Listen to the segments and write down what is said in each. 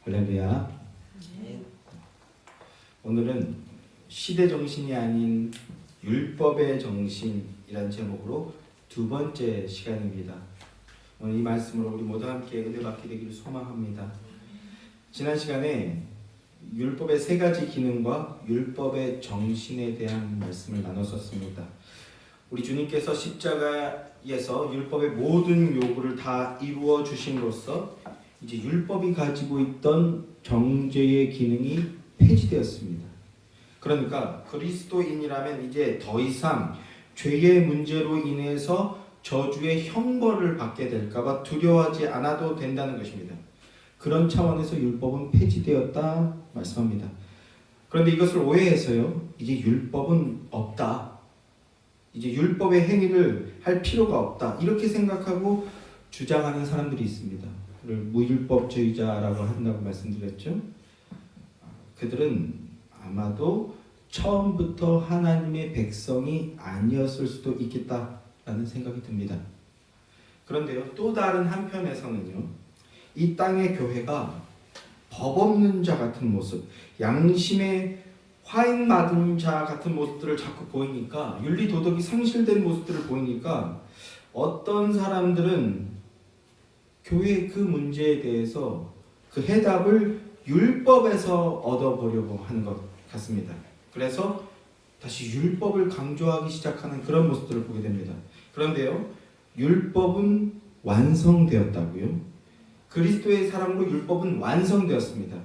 할렐루야. 오늘은 시대 정신이 아닌 율법의 정신이란 제목으로 두 번째 시간입니다. 오늘 이 말씀으로 우리 모두 함께 은혜 받게 되기를 소망합니다. 지난 시간에 율법의 세 가지 기능과 율법의 정신에 대한 말씀을 나눴었습니다. 우리 주님께서 십자가에서 율법의 모든 요구를 다 이루어 주심으로써 이제 율법이 가지고 있던 정죄의 기능이 폐지되었습니다. 그러니까 그리스도인이라면 이제 더 이상 죄의 문제로 인해서 저주의 형벌을 받게 될까봐 두려워하지 않아도 된다는 것입니다. 그런 차원에서 율법은 폐지되었다 말씀합니다. 그런데 이것을 오해해서요, 이제 율법은 없다, 이제 율법의 행위를 할 필요가 없다, 이렇게 생각하고 주장하는 사람들이 있습니다. 그를 무율법주의자라고 한다고 말씀드렸죠. 그들은 아마도 처음부터 하나님의 백성이 아니었을 수도 있겠다라는 생각이 듭니다. 그런데요, 또 다른 한편에서는요, 이 땅의 교회가 법 없는 자 같은 모습, 양심의 화인 맞은 자 같은 모습들을 자꾸 보이니까, 윤리 도덕이 상실된 모습들을 보이니까 어떤 사람들은 교회의 그 문제에 대해서 그 해답을 율법에서 얻어보려고 하는 것 같습니다. 그래서 다시 율법을 강조하기 시작하는 그런 모습들을 보게 됩니다. 그런데요, 율법은 완성되었다고요? 그리스도의 사랑으로 율법은 완성되었습니다.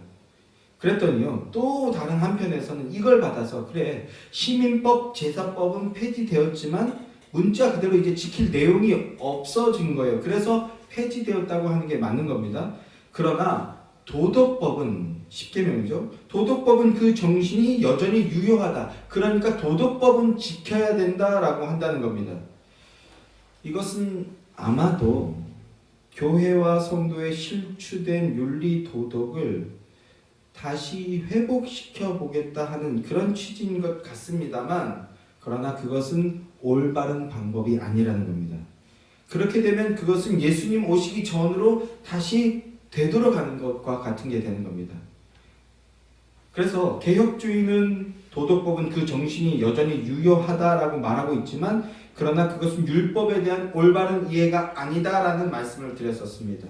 그랬더니요, 또 다른 한편에서는 이걸 받아서, 그래, 시민법, 제사법은 폐지되었지만 문자 그대로 이제 지킬 내용이 없어진 거예요. 그래서 폐지되었다고 하는 게 맞는 겁니다. 그러나 도덕법은, 십계명이죠, 도덕법은 그 정신이 여전히 유효하다. 그러니까 도덕법은 지켜야 된다라고 한다는 겁니다. 이것은 아마도 교회와 성도의 실추된 윤리 도덕을 다시 회복시켜 보겠다 하는 그런 취지인 것 같습니다만, 그러나 그것은 올바른 방법이 아니라는 겁니다. 그렇게 되면 그것은 예수님 오시기 전으로 다시 되돌아가는 것과 같은 게 되는 겁니다. 그래서 개혁주의는 도덕법은 그 정신이 여전히 유효하다라고 말하고 있지만, 그러나 그것은 율법에 대한 올바른 이해가 아니다라는 말씀을 드렸었습니다.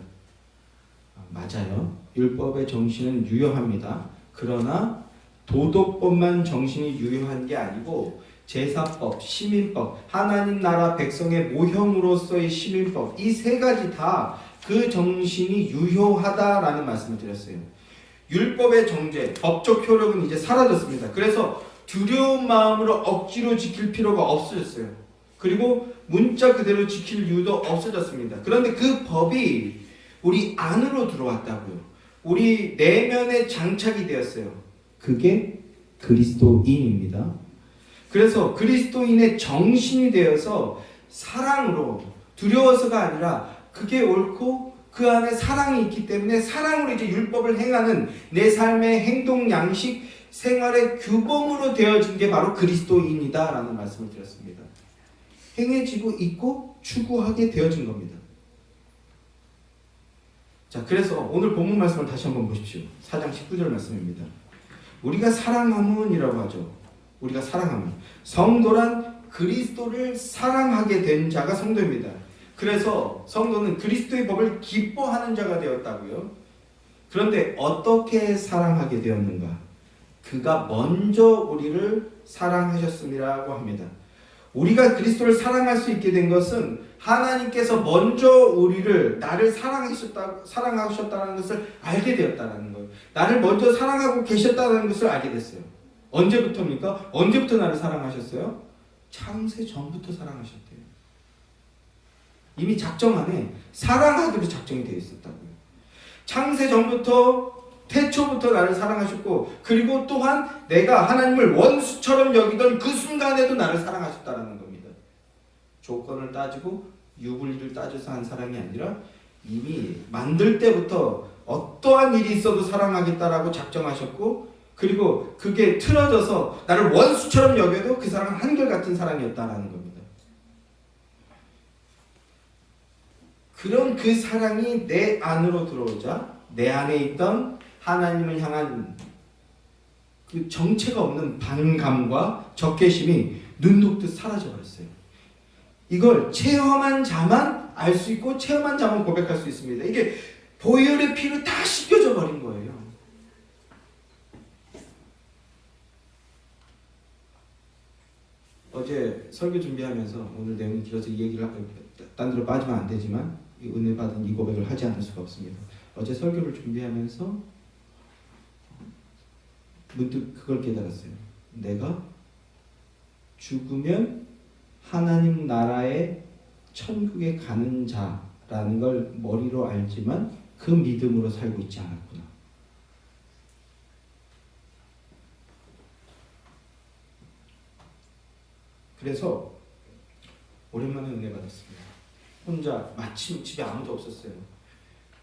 맞아요. 율법의 정신은 유효합니다. 그러나 도덕법만 정신이 유효한 게 아니고 제사법, 시민법, 하나님 나라 백성의 모형으로서의 시민법, 이 세 가지 다 그 정신이 유효하다라는 말씀을 드렸어요. 율법의 정죄, 법적 효력은 이제 사라졌습니다. 그래서 두려운 마음으로 억지로 지킬 필요가 없어졌어요. 그리고 문자 그대로 지킬 이유도 없어졌습니다. 그런데 그 법이 우리 안으로 들어왔다고요. 우리 내면에 장착이 되었어요. 그게 그리스도인입니다. 그래서 그리스도인의 정신이 되어서 사랑으로, 두려워서가 아니라 그게 옳고 그 안에 사랑이 있기 때문에 사랑으로 이제 율법을 행하는 내 삶의 행동 양식, 생활의 규범으로 되어진 게 바로 그리스도인이다라는 말씀을 드렸습니다. 행해지고 있고 추구하게 되어진 겁니다. 자, 그래서 오늘 본문 말씀을 다시 한번 보십시오. 4장 19절 말씀입니다. 우리가 사랑함은이라고 하죠. 우리가 사랑함은, 성도란 그리스도를 사랑하게 된 자가 성도입니다. 그래서 성도는 그리스도의 법을 기뻐하는 자가 되었다고요. 그런데 어떻게 사랑하게 되었는가? 그가 먼저 우리를 사랑하셨음이라고 합니다. 우리가 그리스도를 사랑할 수 있게 된 것은 하나님께서 먼저 우리를, 나를 사랑하셨다는 것을 알게 되었다는 거예요. 나를 먼저 사랑하고 계셨다는 것을 알게 됐어요. 언제부터입니까? 언제부터 나를 사랑하셨어요? 창세 전부터 사랑하셨대요. 이미 작정 안에 사랑하기로 작정이 되어 있었다고요. 창세 전부터, 태초부터 나를 사랑하셨고, 그리고 또한 내가 하나님을 원수처럼 여기던 그 순간에도 나를 사랑하셨다는 겁니다. 조건을 따지고 유불리를 따져서 한 사랑이 아니라 이미 만들 때부터 어떠한 일이 있어도 사랑하겠다라고 작정하셨고, 그리고 그게 틀어져서 나를 원수처럼 여겨도 그 사랑은 한결같은 사랑이었다라는 겁니다. 그런 그 사랑이 내 안으로 들어오자 내 안에 있던 하나님을 향한 그 정체가 없는 반감과 적개심이 눈 녹듯 사라져 버렸어요. 이걸 체험한 자만 알 수 있고 체험한 자만 고백할 수 있습니다. 이게 보혈의 피로 다 씻겨져 버린 거예요. 어제 설교 준비하면서 오늘 내용이 길어서 이 얘기를 딴 데로 빠지면 안 되지만 이 은혜 받은 이 고백을 하지 않을 수가 없습니다. 어제 설교를 준비하면서 문득 그걸 깨달았어요. 내가 죽으면 하나님 나라의 천국에 가는 자라는 걸 머리로 알지만 그 믿음으로 살고 있지 않았구나. 그래서 오랜만에 은혜 받았습니다. 혼자 마침 집에 아무도 없었어요.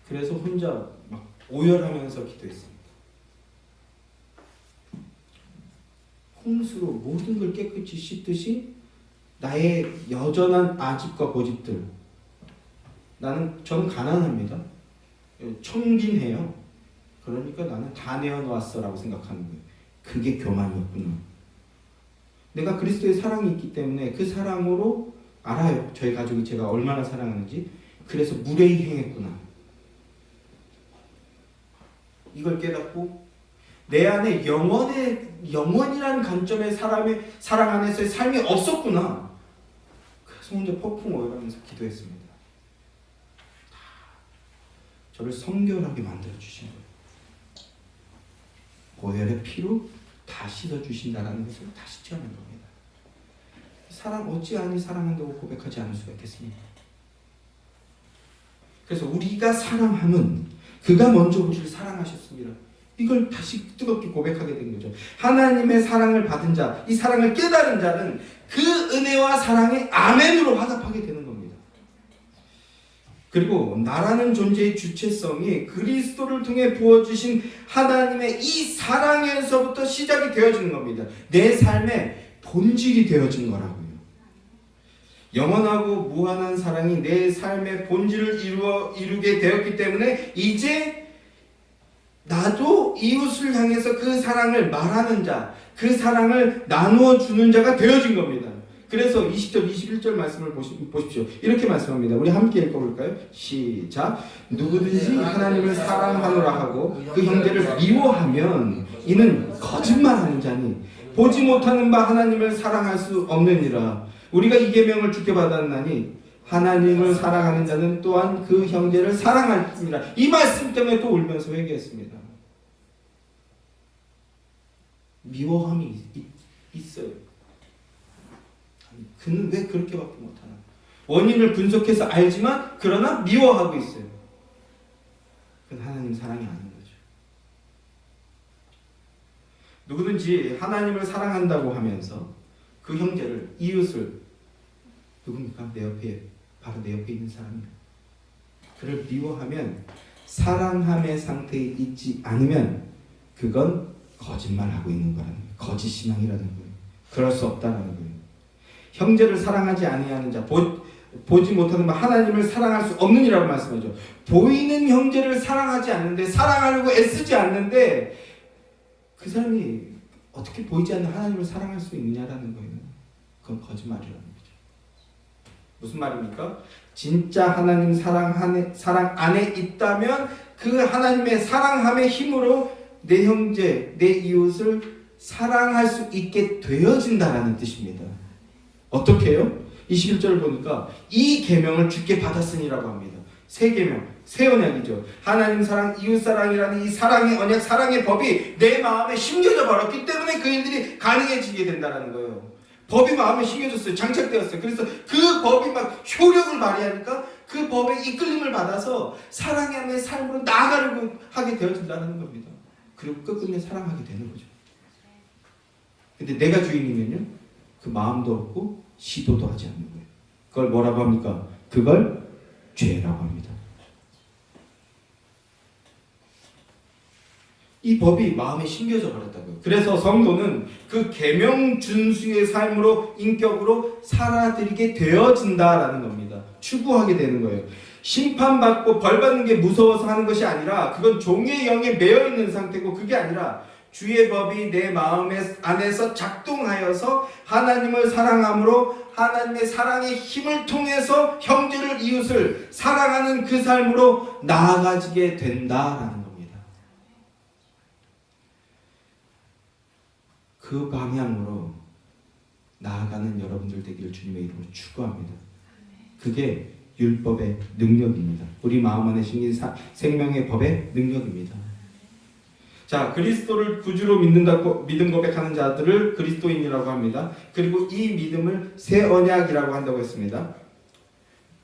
그래서 혼자 막 오열하면서 기도했습니다. 홍수로 모든 걸 깨끗이 씻듯이 나의 여전한 아집과 고집들, 저는 가난합니다. 청빈해요. 그러니까 나는 다 내어놓았어 라고 생각하는 거예요. 그게 교만이었구나. 내가 그리스도의 사랑이 있기 때문에 그 사랑으로 알아요. 저희 가족이 제가 얼마나 사랑하는지. 그래서 무례히 행했구나. 이걸 깨닫고 내 안에 영원이라는 관점의 사랑 안에서의 삶이 없었구나. 그래서 혼자 폭풍 오열하면서 기도했습니다. 저를 성결하게 만들어 주신 거예요. 보혈의 피로 다 씻어 주신다라는 것을 다시 체험한 겁니다. 사랑 어찌하니 사랑한다고 고백하지 않을 수가 있겠습니까? 그래서 우리가 사랑함은 그가 먼저 우리를 사랑하셨습니다. 이걸 다시 뜨겁게 고백하게 된 거죠. 하나님의 사랑을 받은 자, 이 사랑을 깨달은 자는 그 은혜와 사랑에 아멘으로 화답하게 되는 겁니다. 그리고 나라는 존재의 주체성이 그리스도를 통해 부어주신 하나님의 이 사랑에서부터 시작이 되어지는 겁니다. 내 삶의 본질이 되어진 거라고요. 영원하고 무한한 사랑이 내 삶의 본질을 이루게 되었기 때문에 이제 나도 이웃을 향해서 그 사랑을 말하는 자, 그 사랑을 나누어 주는 자가 되어진 겁니다. 그래서 20절, 21절 말씀을 보십시오. 이렇게 말씀합니다. 우리 함께 읽어볼까요? 시작. 누구든지 하나님을 사랑하노라 하고 그 형제를 미워하면 이는 거짓말하는 자니 보지 못하는 바 하나님을 사랑할 수 없느니라. 우리가 이 계명을 주께 받았나니 하나님을 사랑하는 자는 또한 그 형제를 사랑할지니라. 이 말씀 때문에 또 울면서 회개했습니다. 미워함이 있어요. 아니, 그는 왜 그렇게밖에 못하나? 원인을 분석해서 알지만 그러나 미워하고 있어요. 그건 하나님 사랑이 아닌 거죠. 누구든지 하나님을 사랑한다고 하면서 그 형제를, 이웃을, 누굽니까? 내 옆에, 바로 내 옆에 있는 사람이에요. 그를 미워하면, 사랑함의 상태에 있지 않으면 그건 거짓말하고 있는 거라는 거예요. 거짓 신앙이라는 거예요. 그럴 수 없다는 거예요. 형제를 사랑하지 아니하는 자, 보지 못하는 바 하나님을 사랑할 수 없느니라고 말씀하죠. 보이는 형제를 사랑하지 않는데, 사랑하려고 애쓰지 않는데 그 사람이 어떻게 보이지 않는 하나님을 사랑할 수 있느냐라는 거예요. 그건 거짓말이라는 거죠. 무슨 말입니까? 진짜 하나님 사랑 안에 있다면 그 하나님의 사랑함의 힘으로 내 형제, 내 이웃을 사랑할 수 있게 되어진다라는 뜻입니다. 어떻게 해요? 21절을 보니까 이 계명을 주께 받았으니라고 합니다. 새 계명, 새 언약이죠. 하나님 사랑, 이웃 사랑이라는 이 사랑의 언약, 사랑의 법이 내 마음에 심겨져 버렸기 때문에 그 일들이 가능해지게 된다는 거예요. 법이 마음에 심겨졌어요. 장착되었어요. 그래서 그 법이 막 효력을 발휘하니까 그 법의 이끌림을 받아서 사랑의 삶으로 나아가려고 하게 되어진다는 겁니다. 그리고 끝끝내 사랑하게 되는 거죠. 근데 내가 주인이면요, 그 마음도 없고 시도도 하지 않는 거예요. 그걸 뭐라고 합니까? 그걸 죄라고 합니다. 이 법이 마음에 심겨져 버렸다고요. 그래서 성도는 그 계명 준수의 삶으로, 인격으로 살아들이게 되어진다라는 겁니다. 추구하게 되는 거예요. 심판받고 벌받는 게 무서워서 하는 것이 아니라 그건 종의 영에 매여 있는 상태고, 그게 아니라 주의 법이 내 마음 안에서 작동하여서 하나님을 사랑함으로 하나님의 사랑의 힘을 통해서 형제를 이웃을 사랑하는 그 삶으로 나아가지게 된다라는 겁니다. 그 방향으로 나아가는 여러분들 되기를 주님의 이름으로 축원합니다. 그게 율법의 능력입니다. 우리 마음 안에 심긴 생명의 법의 능력입니다. 자, 그리스도를 구주로 믿음 고백하는 자들을 그리스도인이라고 합니다. 그리고 이 믿음을 새 언약이라고 한다고 했습니다.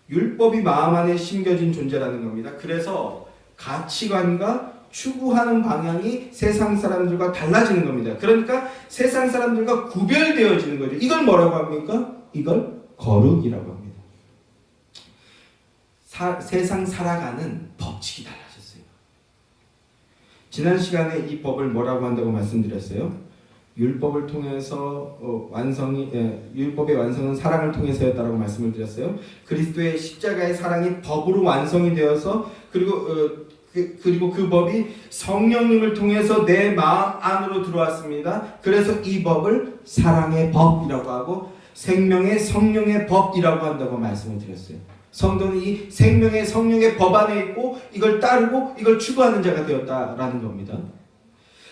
율법이 마음 안에 심겨진 존재라는 겁니다. 그래서 가치관과 추구하는 방향이 세상 사람들과 달라지는 겁니다. 그러니까 세상 사람들과 구별되어지는 거죠. 이걸 뭐라고 합니까? 이걸 거룩이라고 합니다. 세상 살아가는 법칙이 달라졌어요. 지난 시간에 이 법을 뭐라고 한다고 말씀드렸어요? 율법을 통해서 율법의 완성은 사랑을 통해서였다라고 말씀을 드렸어요. 그리스도의 십자가의 사랑이 법으로 완성이 되어서 그리고 그 법이 성령님을 통해서 내 마음 안으로 들어왔습니다. 그래서 이 법을 사랑의 법이라고 하고 생명의 성령의 법이라고 한다고 말씀을 드렸어요. 성도는 이 생명의 성령의 법 안에 있고 이걸 따르고 이걸 추구하는 자가 되었다라는 겁니다.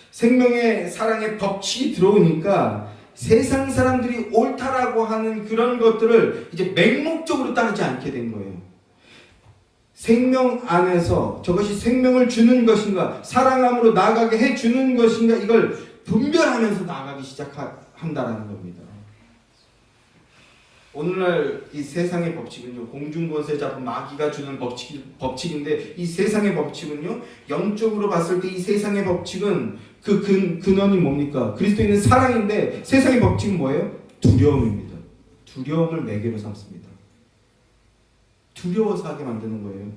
생명의 사랑의 법칙이 들어오니까 세상 사람들이 옳다라고 하는 그런 것들을 이제 맹목적으로 따르지 않게 된 거예요. 생명 안에서 저것이 생명을 주는 것인가, 사랑함으로 나아가게 해주는 것인가, 이걸 분별하면서 나아가기 시작한다라는 겁니다. 오늘날 이 세상의 법칙은요, 공중권세 잡은 마귀가 주는 법칙인데, 이 세상의 법칙은요, 영적으로 봤을 때 이 세상의 법칙은 그 근원이 뭡니까? 그리스도인은 사랑인데 세상의 법칙은 뭐예요? 두려움입니다. 두려움을 매개로 삼습니다. 두려워서 하게 만드는 거예요.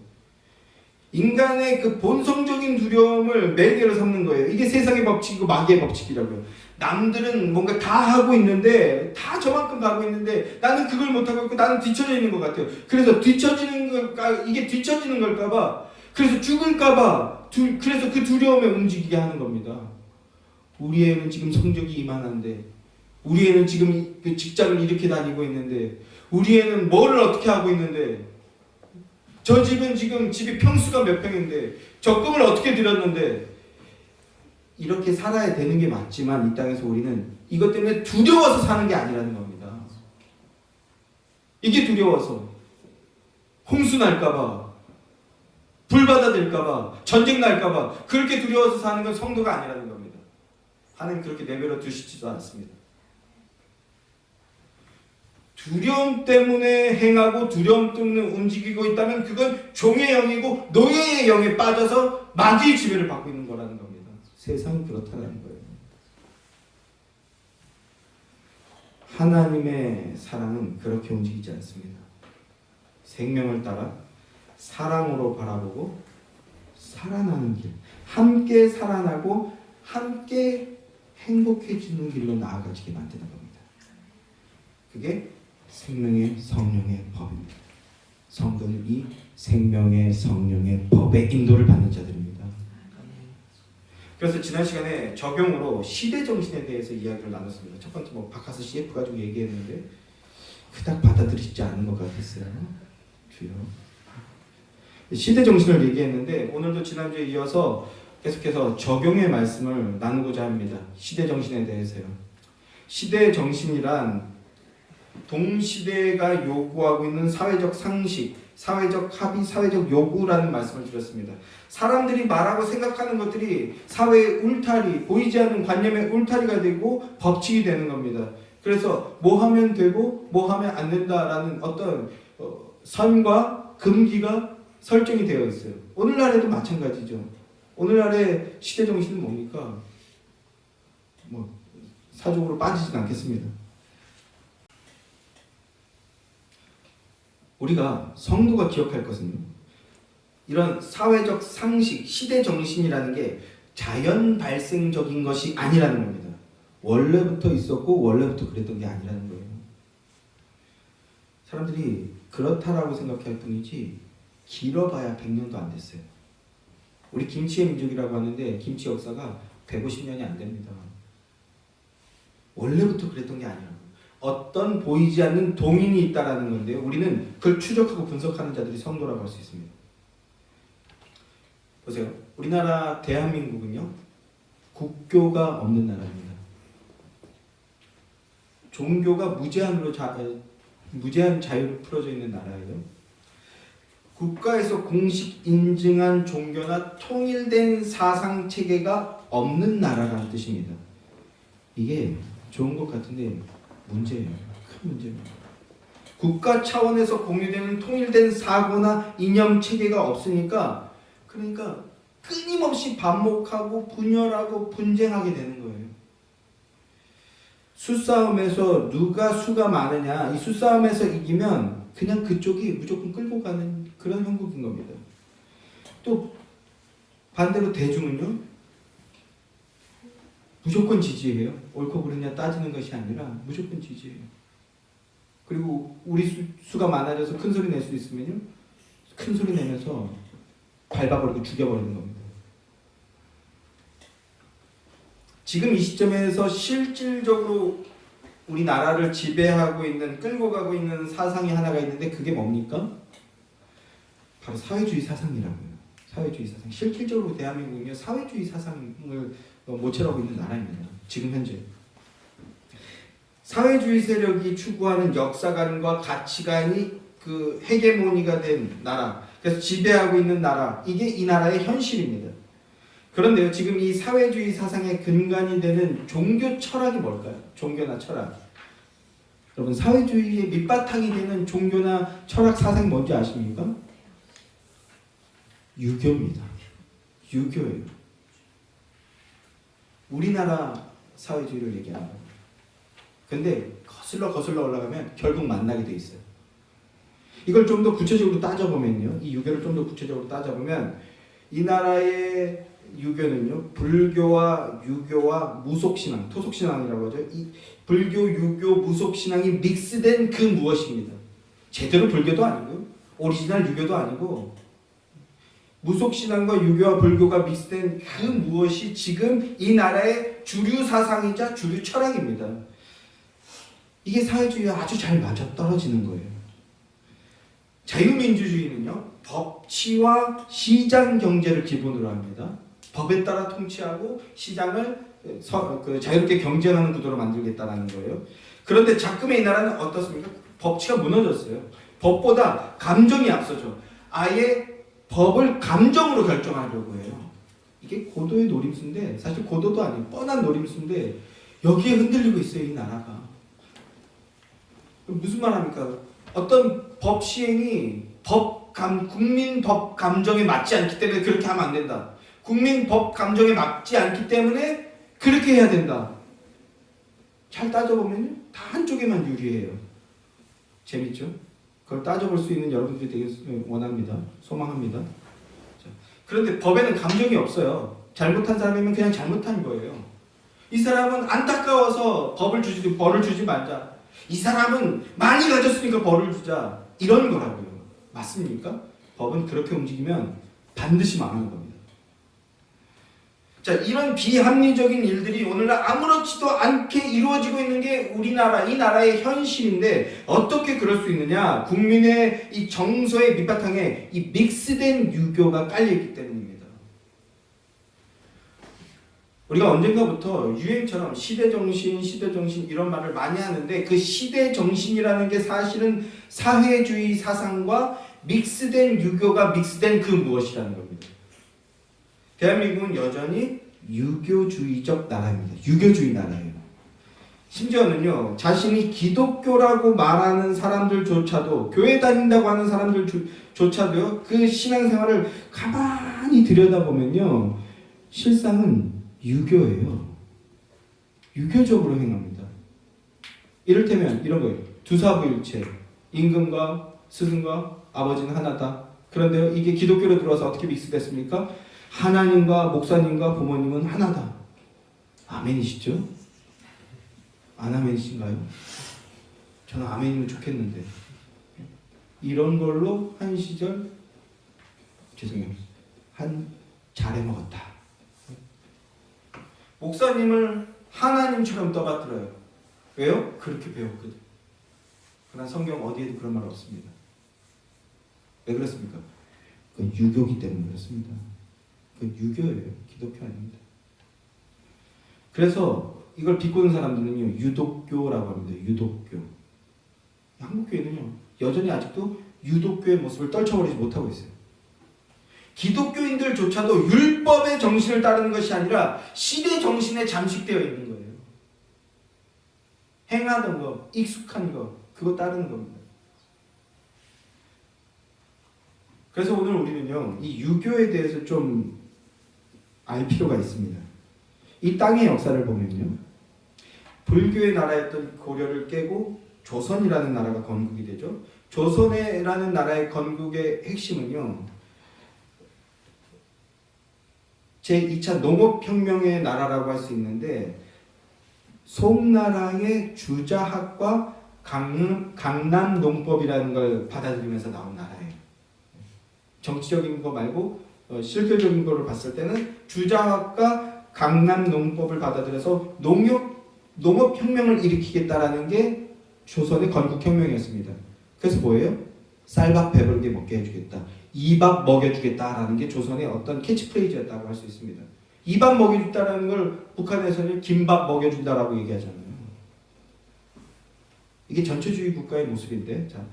인간의 그 본성적인 두려움을 매개로 삼는 거예요. 이게 세상의 법칙이고 마귀의 법칙이라고요. 남들은 뭔가 다 하고 있는데, 다 저만큼 가고 있는데 나는 그걸 못하고 있고 나는 뒤처져 있는 것 같아요. 그래서 이게 뒤처지는 걸까봐, 그래서 죽을까봐, 그래서 그 두려움에 움직이게 하는 겁니다. 우리 애는 지금 성적이 이만한데, 우리 애는 지금 그 직장을 이렇게 다니고 있는데, 우리 애는 뭐를 어떻게 하고 있는데, 저 집은 지금 집이 평수가 몇 평인데 적금을 어떻게 들였는데, 이렇게 살아야 되는 게 맞지만 이 땅에서 우리는 이것 때문에 두려워서 사는 게 아니라는 겁니다. 이게 두려워서 홍수 날까봐, 불바다 될까봐, 전쟁 날까봐 그렇게 두려워서 사는 건 성도가 아니라는 겁니다. 하나님 그렇게 내버려 두시지도 않습니다. 두려움 때문에 행하고 두려움 때문에 움직이고 있다면 그건 종의 영이고 노예의 영에 빠져서 마귀의 지배를 받고 있는 거라는 겁니다. 세상이 그렇다는 거예요. 하나님의 사랑은 그렇게 움직이지 않습니다. 생명을 따라 사랑으로 바라보고 살아나는 길, 함께 살아나고 함께 행복해지는 길로 나아가지게 만드는 겁니다. 그게 생명의 성령의 법입니다. 성도는 이 생명의 성령의 법의 인도를 받는 자들입니다. 그래서 지난 시간에 적용으로 시대 정신에 대해서 이야기를 나눴습니다. 첫 번째 바카스 CF 가지고 얘기했는데 그닥 받아들이지 않는 것 같았어요. 주요. 시대 정신을 얘기했는데 오늘도 지난주에 이어서 계속해서 적용의 말씀을 나누고자 합니다. 시대 정신에 대해서요. 시대 정신이란 동시대가 요구하고 있는 사회적 상식, 사회적 합의, 사회적 요구라는 말씀을 드렸습니다. 사람들이 말하고 생각하는 것들이 사회의 울타리, 보이지 않는 관념의 울타리가 되고 법칙이 되는 겁니다. 그래서 뭐 하면 되고 뭐 하면 안 된다라는 어떤 선과 금기가 설정이 되어 있어요. 오늘날에도 마찬가지죠. 오늘날의 시대 정신은 뭡니까? 사족으로 빠지진 않겠습니다. 우리가 성도가 기억할 것은요, 이런 사회적 상식, 시대 정신이라는 게 자연 발생적인 것이 아니라는 겁니다. 원래부터 있었고 원래부터 그랬던 게 아니라는 거예요. 사람들이 그렇다라고 생각할 뿐이지 길어봐야 100년도 안 됐어요. 우리 김치의 민족이라고 하는데 김치 역사가 150년이 안 됩니다. 원래부터 그랬던 게 아니라고. 어떤 보이지 않는 동인이 있다라는 건데 우리는 그걸 추적하고 분석하는 자들이 성도라고 할 수 있습니다. 보세요. 우리나라 대한민국은요. 국교가 없는 나라입니다. 종교가 무제한 자유로 풀어져 있는 나라예요. 국가에서 공식 인증한 종교나 통일된 사상 체계가 없는 나라라는 뜻입니다. 이게 좋은 것 같은데 문제예요. 큰 문제입니다. 국가 차원에서 공유되는 통일된 사고나 이념 체계가 없으니까 그러니까 끊임없이 반목하고 분열하고 분쟁하게 되는 거예요. 수싸움에서 누가 수가 많으냐, 이 수싸움에서 이기면 그냥 그쪽이 무조건 끌고 가는 그런 형국인 겁니다. 또 반대로 대중은요, 무조건 지지해요. 옳고 그르냐 따지는 것이 아니라 무조건 지지해요. 그리고 우리 수가 많아져서 큰 소리 낼 수 있으면요, 큰 소리 내면서 밟아버리고 죽여버리는 겁니다. 지금 이 시점에서 실질적으로 우리나라를 지배하고 있는, 끌고 가고 있는 사상이 하나가 있는데 그게 뭡니까? 바로 사회주의 사상이라고요. 사회주의 사상. 실질적으로 대한민국은요, 사회주의 사상을 모체하고 있는 나라입니다. 지금 현재. 사회주의 세력이 추구하는 역사관과 가치관이 그 헤게모니가 된 나라, 그래서 지배하고 있는 나라, 이게 이 나라의 현실입니다. 그런데요, 지금 이 사회주의 사상의 근간이 되는 종교 철학이 뭘까요? 종교나 철학. 여러분, 사회주의의 밑바탕이 되는 종교나 철학 사상이 뭔지 아십니까? 유교입니다. 유교예요. 우리나라 사회주의를 얘기하는 거예요. 근데 거슬러 올라가면 결국 만나게 돼 있어요. 이걸 좀 더 구체적으로 따져보면요, 이 유교를 좀 더 구체적으로 따져보면 이 나라의 유교는요, 불교와 유교와 무속신앙, 토속신앙이라고 하죠. 이 불교, 유교, 무속신앙이 믹스된 그 무엇입니다. 제대로 불교도 아니고 오리지널 유교도 아니고 무속신앙과 유교와 불교가 믹스된 그 무엇이 지금 이 나라의 주류 사상이자 주류 철학입니다. 이게 사회주의와 아주 잘 맞아떨어지는 거예요. 자유민주주의는요, 법치와 시장 경제를 기본으로 합니다. 법에 따라 통치하고 시장을 자유롭게 경쟁하는 구도로 만들겠다는 거예요. 그런데 자금의 이 나라는 어떻습니까? 법치가 무너졌어요. 법보다 감정이 앞서죠. 아예 법을 감정으로 결정하려고 해요. 이게 고도의 노림수인데, 사실 고도도 아니고 뻔한 노림수인데 여기에 흔들리고 있어요, 이 나라가. 무슨 말합니까? 어떤 법 시행이 국민 법 감정에 맞지 않기 때문에 그렇게 하면 안 된다. 국민 법 감정에 맞지 않기 때문에 그렇게 해야 된다. 잘 따져보면요, 다 한쪽에만 유리해요. 재밌죠? 그걸 따져볼 수 있는 여러분들이 되게 원합니다. 소망합니다. 그런데 법에는 감정이 없어요. 잘못한 사람이면 그냥 잘못한 거예요. 이 사람은 안타까워서 벌을 주지 말자. 이 사람은 많이 가졌으니까 벌을 주자. 이런 거라고요. 맞습니까? 법은 그렇게 움직이면 반드시 망하는 겁니다. 자, 이런 비합리적인 일들이 오늘날 아무렇지도 않게 이루어지고 있는 게 우리나라, 이 나라의 현실인데 어떻게 그럴 수 있느냐? 국민의 이 정서의 밑바탕에 이 믹스된 유교가 깔려있기 때문입니다. 우리가 언젠가부터 유행처럼 시대정신 이런 말을 많이 하는데 그 시대정신이라는 게 사실은 사회주의 사상과 믹스된 유교가 믹스된 그 무엇이라는 겁니다. 대한민국은 여전히 유교주의적 나라입니다. 유교주의 나라예요. 심지어는요, 자신이 기독교라고 말하는 사람들조차도, 교회 다닌다고 하는 사람들조차도요, 그 신앙생활을 가만히 들여다보면요, 실상은 유교예요. 유교적으로 행합니다. 이를테면 이런 거예요. 두사부일체, 임금과 스승과 아버지는 하나다. 그런데 이게 기독교로 들어와서 어떻게 믹스됐습니까? 하나님과 목사님과 부모님은 하나다. 아멘이시죠? 안 아멘이신가요? 저는 아멘이면 좋겠는데. 이런 걸로 한 시절 죄송해요. 한 잘해 먹었다. 목사님을 하나님처럼 떠받들어요. 왜요? 그렇게 배웠거든. 그러나 성경 어디에도 그런 말 없습니다. 왜 그렇습니까? 그 유교기 때문에 그렇습니다. 그 유교예요. 기독교 아닙니다. 그래서 이걸 비꼬는 사람들은요, 유독교라고 합니다. 유독교. 한국교회는요, 여전히 아직도 유독교의 모습을 떨쳐버리지 못하고 있어요. 기독교인들조차도 율법의 정신을 따르는 것이 아니라 시대 정신에 잠식되어 있는 거예요. 행하던 거, 익숙한 거, 그거 따르는 겁니다. 그래서 오늘 우리는요, 이 유교에 대해서 좀 알 필요가 있습니다. 이 땅의 역사를 보면요, 불교의 나라였던 고려를 깨고 조선이라는 나라가 건국이 되죠. 조선이라는 나라의 건국의 핵심은요, 제2차 농업혁명의 나라라고 할 수 있는데, 송나라의 주자학과 강남농법이라는 걸 받아들이면서 나온 나라예요. 정치적인 거 말고 실질적인 거를 봤을 때는 주자학과 강남농법을 받아들여서 농업혁명을 일으키겠다라는 게 조선의 건국혁명이었습니다. 그래서 뭐예요? 쌀밥 배부르게 먹게 해주겠다. 이밥 먹여주겠다라는 게 조선의 어떤 캐치프레이즈였다고 할 수 있습니다. 이밥 먹여준다는 걸 북한에서는 김밥 먹여준다라고 얘기하잖아요. 이게 전체주의 국가의 모습인데, 자,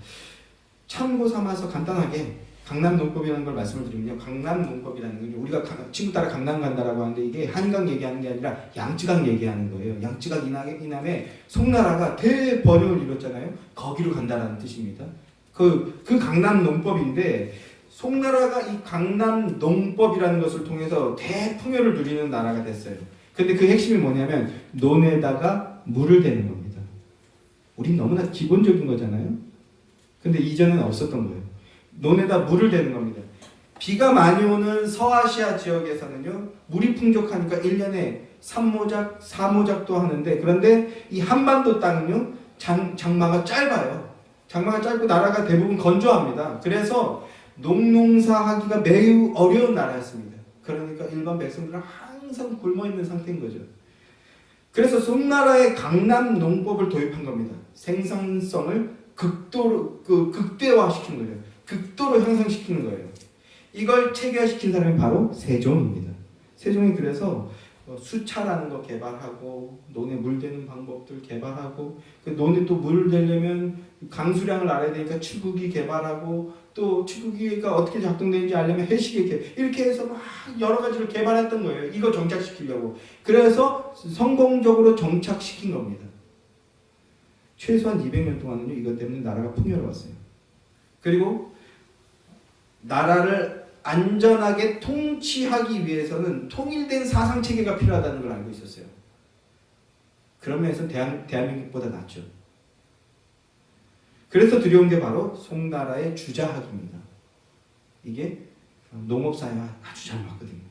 참고 삼아서 간단하게 강남농법이라는 걸 말씀을 드리면요, 강남농법이라는 건 우리가 친구 따라 강남 간다라고 하는데 이게 한강 얘기하는 게 아니라 양쯔강 얘기하는 거예요. 양쯔강 이남에 송나라가 대번영을 이뤘잖아요. 거기로 간다라는 뜻입니다. 그 강남농법인데, 송나라가 이 강남농법이라는 것을 통해서 대풍요를 누리는 나라가 됐어요. 근데 그 핵심이 뭐냐면 논에다가 물을 대는 겁니다. 우린 너무나 기본적인 거잖아요. 근데 이전에는 없었던 거예요. 논에다 물을 대는 겁니다. 비가 많이 오는 서아시아 지역에서는요, 물이 풍족하니까 1년에 3모작, 4모작도 하는데, 그런데 이 한반도 땅은요, 장마가 짧아요. 장마가 짧고 나라가 대부분 건조합니다. 그래서 농사하기가 매우 어려운 나라였습니다. 그러니까 일반 백성들은 항상 굶어있는 상태인 거죠. 그래서 송나라의 강남농법을 도입한 겁니다. 생산성을 극대화시킨 거예요. 극도로 향상시키는 거예요. 이걸 체계화시킨 사람이 바로 세종입니다. 세종이 그래서 수차라는 거 개발하고, 논에 물 대는 방법들 개발하고, 그 논에 또 물을 대려면 강수량을 알아야 되니까 치국이 개발하고, 또 치국이가 어떻게 작동되는지 알려면 해시계 이렇게 해서 막 여러 가지를 개발했던 거예요. 이거 정착시키려고. 그래서 성공적으로 정착시킨 겁니다. 최소한 200년 동안은요, 이것 때문에 나라가 풍요로웠어요. 그리고 나라를 안전하게 통치하기 위해서는 통일된 사상체계가 필요하다는 걸 알고 있었어요. 그런 면에서 대한민국보다 낫죠. 그래서 두려운 게 바로 송나라의 주자학입니다. 이게 농업사회와 아주 잘 맞거든요.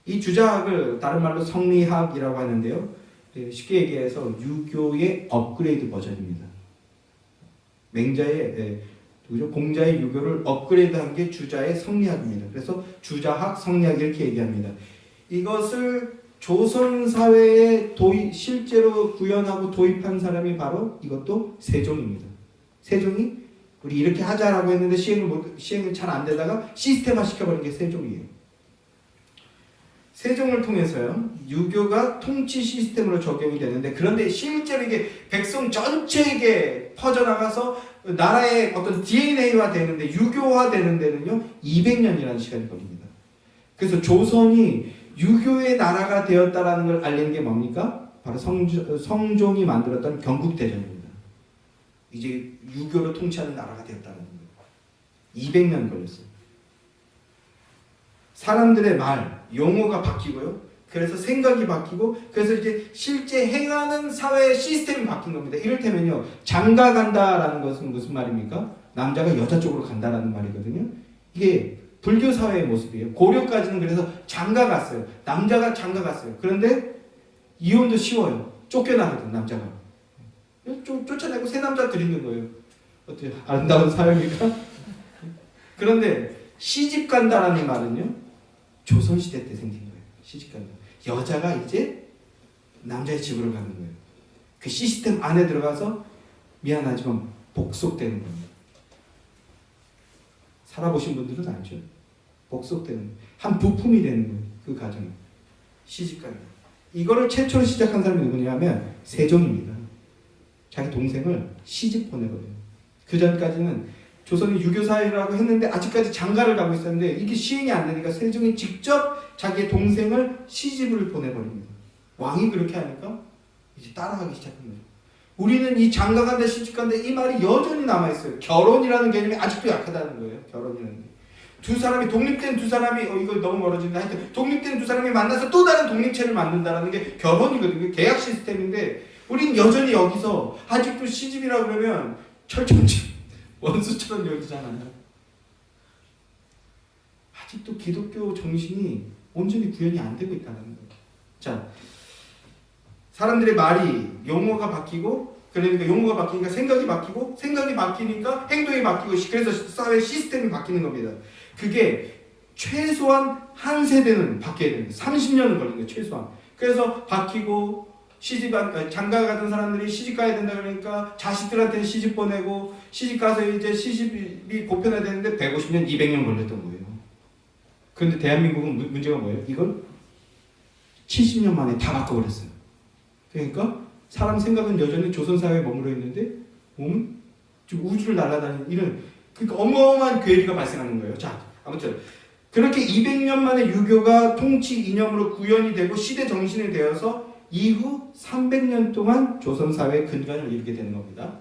이 주자학을 다른 말로 성리학이라고 하는데요, 쉽게 얘기해서 유교의 업그레이드 버전입니다. 공자의 유교를 업그레이드한 게 주자의 성리학입니다. 그래서 주자학, 성리학 이렇게 얘기합니다. 이것을 조선 사회에 실제로 구현하고 도입한 사람이 바로 이것도 세종입니다. 세종이 우리 이렇게 하자라고 했는데 시행이 잘 안 되다가 시스템화 시켜버린 게 세종이에요. 세종을 통해서요, 유교가 통치 시스템으로 적용이 되는데, 그런데 실제로 이게 백성 전체에게 퍼져나가서 나라의 어떤 DNA화 되는데, 유교화 되는 데는요 200년이라는 시간이 걸립니다. 그래서 조선이 유교의 나라가 되었다라는 걸 알리는 게 뭡니까? 바로 성종이 만들었던 경국대전입니다. 이제 유교로 통치하는 나라가 되었다는 거예요. 200년 걸렸어요. 사람들의 말, 용어가 바뀌고요. 그래서 생각이 바뀌고, 그래서 이제 실제 행하는 사회의 시스템이 바뀐 겁니다. 이를테면요, 장가 간다라는 것은 무슨 말입니까? 남자가 여자 쪽으로 간다라는 말이거든요. 이게 불교 사회의 모습이에요. 고려까지는 그래서 장가 갔어요. 남자가 장가 갔어요. 그런데 이혼도 쉬워요. 쫓겨나거든, 남자가. 쫓아내고 새 남자 들이는 거예요. 어때요? 아름다운 사회입니까? 그런데 시집 간다라는 말은요, 조선시대 때 생긴 거예요. 시집 간다. 여자가 이제 남자의 집으로 가는 거예요. 그 시스템 안에 들어가서 미안하지만 복속되는 겁니다. 살아보신 분들은 알죠. 복속되는, 한 부품이 되는 거예요. 그 가정에. 시집 간다. 이거를 최초로 시작한 사람이 누구냐면 세종입니다. 자기 동생을 시집 보내거든요. 그 전까지는 조선이 유교사회라고 했는데 아직까지 장가를 가고 있었는데 이게 시행이 안 되니까 세종이 직접 자기의 동생을 시집을 보내버립니다. 왕이 그렇게 하니까 이제 따라가기 시작한 거죠. 우리는 이 장가간다 시집간다 이 말이 여전히 남아있어요. 결혼이라는 개념이 아직도 약하다는 거예요. 결혼이라는 게. 두 사람이 독립된 두 사람이 이거 너무 멀어진다. 하여튼 독립된 두 사람이 만나서 또 다른 독립체를 만든다는 게 결혼이거든요. 계약 시스템인데 우린 여전히 여기서 아직도 시집이라 그러면 철천지 원수처럼 여기잖아요. 아직도 기독교 정신이 온전히 구현이 안 되고 있다는 거예요. 자, 사람들의 말이 용어가 바뀌고 그러니까 용어가 바뀌니까 생각이 바뀌고 생각이 바뀌니까 행동이 바뀌고 그래서 사회 시스템이 바뀌는 겁니다. 그게 최소한 한 세대는 바뀌어야 됩니다. 30년은 걸린 거예요. 최소한. 그래서 바뀌고 장가 가던 사람들이 시집 가야 된다 그러니까 자식들한테 시집 보내고 시집 가서 이제 시집이 보편화 되는데 150년, 200년 걸렸던 거예요. 그런데 대한민국은 문제가 뭐예요? 이걸 70년 만에 다 바꿔버렸어요. 그러니까 사람 생각은 여전히 조선사회에 머물러 있는데 몸은 지금 우주를 날아다니는 이런 그러니까 어마어마한 괴리가 발생하는 거예요. 자, 아무튼 그렇게 200년 만에 유교가 통치 이념으로 구현이 되고 시대 정신이 되어서 이후 300년 동안 조선사회의 근간을 이루게 되는 겁니다.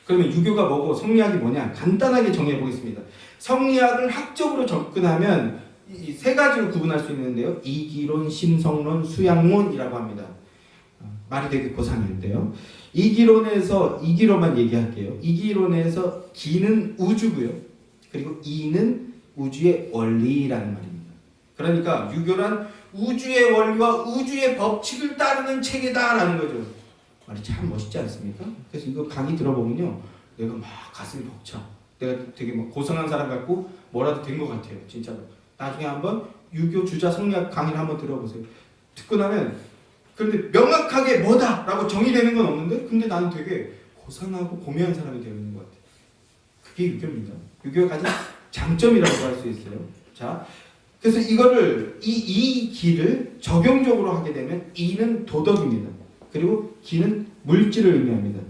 그러면 유교가 뭐고 성리학이 뭐냐? 간단하게 정해 보겠습니다. 성리학을 학적으로 접근하면 이 세 가지로 구분할 수 있는데요. 이기론, 심성론, 수양론이라고 합니다. 말이 되게 고상인데요. 이기론만 얘기할게요. 이기론에서 기는 우주고요. 그리고 이는 우주의 원리라는 말입니다. 그러니까 유교란 우주의 원리와 우주의 법칙을 따르는 체계다라는 거죠. 말이 참 멋있지 않습니까? 그래서 이거 강의 들어보면요, 내가 막 가슴이 벅차. 내가 되게 막 고상한 사람 같고 뭐라도 된 것 같아요, 진짜로. 나중에 한번 유교 주자 성리학 강의를 한번 들어보세요. 듣고 나면 그런데 명확하게 뭐다라고 정의되는 건 없는데, 근데 나는 되게 고상하고 고매한 사람이 되어 있는 것 같아요. 그게 유교입니다. 유교가 가진 장점이라고 할 수 있어요. 자. 그래서 이거를 이 기를 적용적으로 하게 되면 이는 도덕입니다. 그리고 기는 물질을 의미합니다.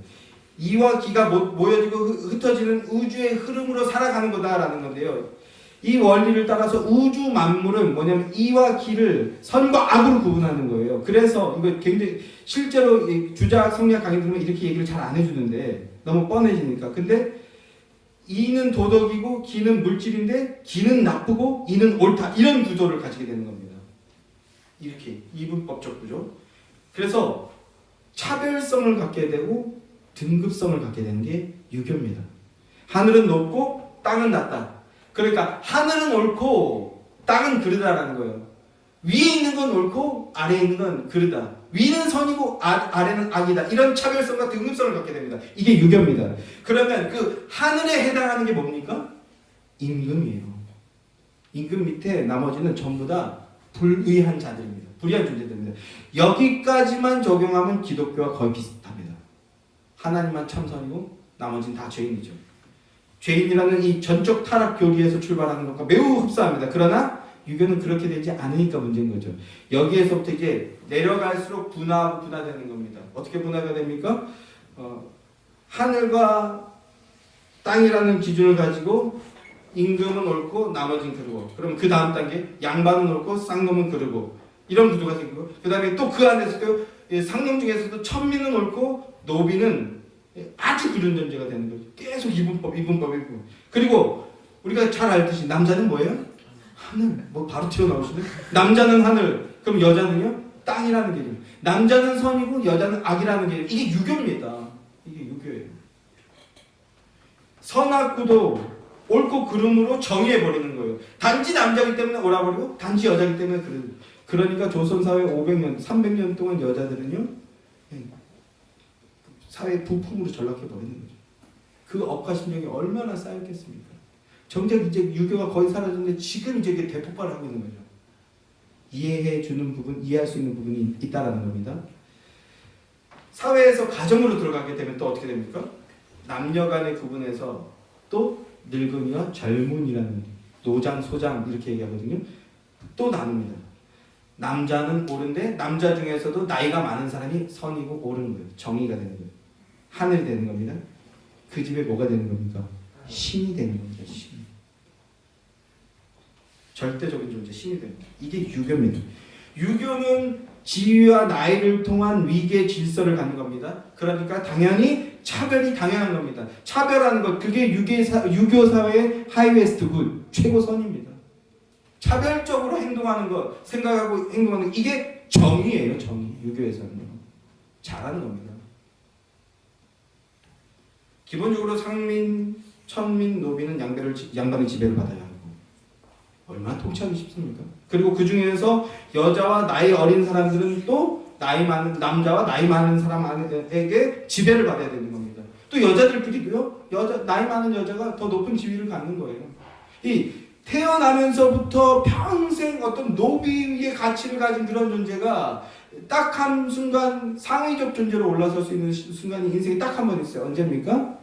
이와 기가 모여지고 흩어지는 우주의 흐름으로 살아가는 거다라는 건데요. 이 원리를 따라서 우주 만물은 뭐냐면 이와 기를 선과 악으로 구분하는 거예요. 그래서 이거 굉장히 실제로 주자 성리학 강의 들으면 이렇게 얘기를 잘 안 해주는데 너무 뻔해지니까. 근데 이는 도덕이고 기는 물질인데 기는 나쁘고 이는 옳다 이런 구조를 가지게 되는 겁니다. 이렇게 이분법적 구조. 그래서 차별성을 갖게 되고 등급성을 갖게 되는 게 유교입니다. 하늘은 높고 땅은 낮다. 그러니까 하늘은 옳고 땅은 그르다라는 거예요. 위에 있는 건 옳고 아래에 있는 건 그르다. 위는 선이고 아래는 악이다. 이런 차별성과 등급성을 갖게 됩니다. 이게 유교입니다. 그러면 그 하늘에 해당하는 게 뭡니까? 임금이에요. 임금 밑에 나머지는 전부 다 불의한 자들입니다. 불의한 존재들입니다. 여기까지만 적용하면 기독교와 거의 비슷합니다. 하나님만 참선이고 나머지는 다 죄인이죠. 죄인이라는 이 전적 타락 교리에서 출발하는 것과 매우 흡사합니다. 그러나 유교는 그렇게 되지 않으니까 문제인 거죠. 여기에서부터 이제 내려갈수록 분화하고 분화되는 겁니다. 어떻게 분화가 됩니까? 하늘과 땅이라는 기준을 가지고 임금은 옳고 나머지는 그르고, 그럼 그 다음 단계 양반은 옳고 쌍놈은 그르고, 이런 구조가 생기고, 그 다음에 또 그 안에서도 상놈 중에서도 천민은 옳고 노비는 아주 그른 존재가 되는 거죠. 계속 이분법. 그리고 우리가 잘 알듯이 남자는 뭐예요? 하늘. 뭐 바로 튀어나오시네. 남자는 하늘. 그럼 여자는요? 땅이라는 개념. 남자는 선이고 여자는 악이라는 개념. 이게 유교입니다. 이게 유교예요. 선악구도 옳고 그름으로 정의해버리는 거예요. 단지 남자기 때문에 옳아버리고 단지 여자기 때문에 그런. 그러니까 조선사회 500년, 300년 동안 여자들은요, 사회 부품으로 전락해버리는 거죠. 그 억하심력이 얼마나 쌓였겠습니까? 정작 이제 유교가 거의 사라졌는데 지금 이제 이게 대폭발을 하고 있는 거죠. 이해해주는 부분, 이해할 수 있는 부분이 있다라는 겁니다. 사회에서 가정으로 들어가게 되면 또 어떻게 됩니까? 남녀 간의 구분에서 또 늙은이와 젊은이라는, 노장, 소장 이렇게 얘기하거든요. 또 나눕니다. 남자는 옳은데 남자 중에서도 나이가 많은 사람이 선이고 옳은 거예요. 정의가 되는 거예요. 하늘이 되는 겁니다. 그 집에 뭐가 되는 겁니까? 신이 되는 겁니다. 신. 절대적인 존재, 신이 되는 거예요. 이게 유교입니다. 유교는 지위와 나이를 통한 위계 질서를 갖는 겁니다. 그러니까 당연히 차별이 당연한 겁니다. 차별하는 것, 그게 유교 사회의 하이웨스트 굿, 최고선입니다. 차별적으로 행동하는 것, 생각하고 행동하는 것, 이게 정의예요. 정의. 유교에서는 잘하는 겁니다. 기본적으로 상민, 천민, 노비는 양반의 지배를 받아야 하고, 얼마나 통치하기 쉽습니까? 그리고 그 중에서 여자와 나이 어린 사람들은 또 나이 많은 남자와 나이 많은 사람에게 지배를 받아야 되는 겁니다. 또 여자들끼리도요. 나이 많은 여자가 더 높은 지위를 갖는 거예요. 이 태어나면서부터 평생 어떤 노비의 가치를 가진 그런 존재가 딱 한 순간 상위적 존재로 올라설 수 있는 순간이 인생에 딱 한 번 있어요. 언제입니까?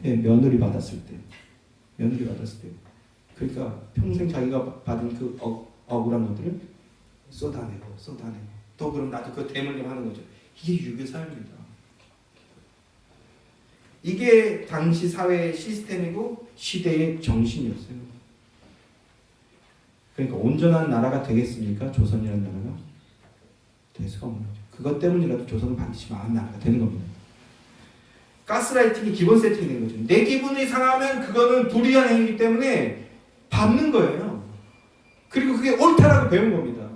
네, 며느리 받았을 때. 며느리 받았을 때. 그러니까 평생 자기가 받은 그 억울한 것들을 쏟아내고 또 그럼 나도 그 대물림 하는 거죠. 이게 유교 사회입니다. 이게 당시 사회의 시스템이고 시대의 정신이었어요. 그러니까 온전한 나라가 되겠습니까? 조선이라는 나라가? 될 수가 없는 거죠. 그것 때문이라도 조선은 반드시 망한 나라가 되는 겁니다. 가스라이팅이 기본 세팅이 된 거죠. 내 기분이 상하면 그거는 불이한 행위이기 때문에 밟는 거예요. 그리고 그게 옳다라고 배운 겁니다.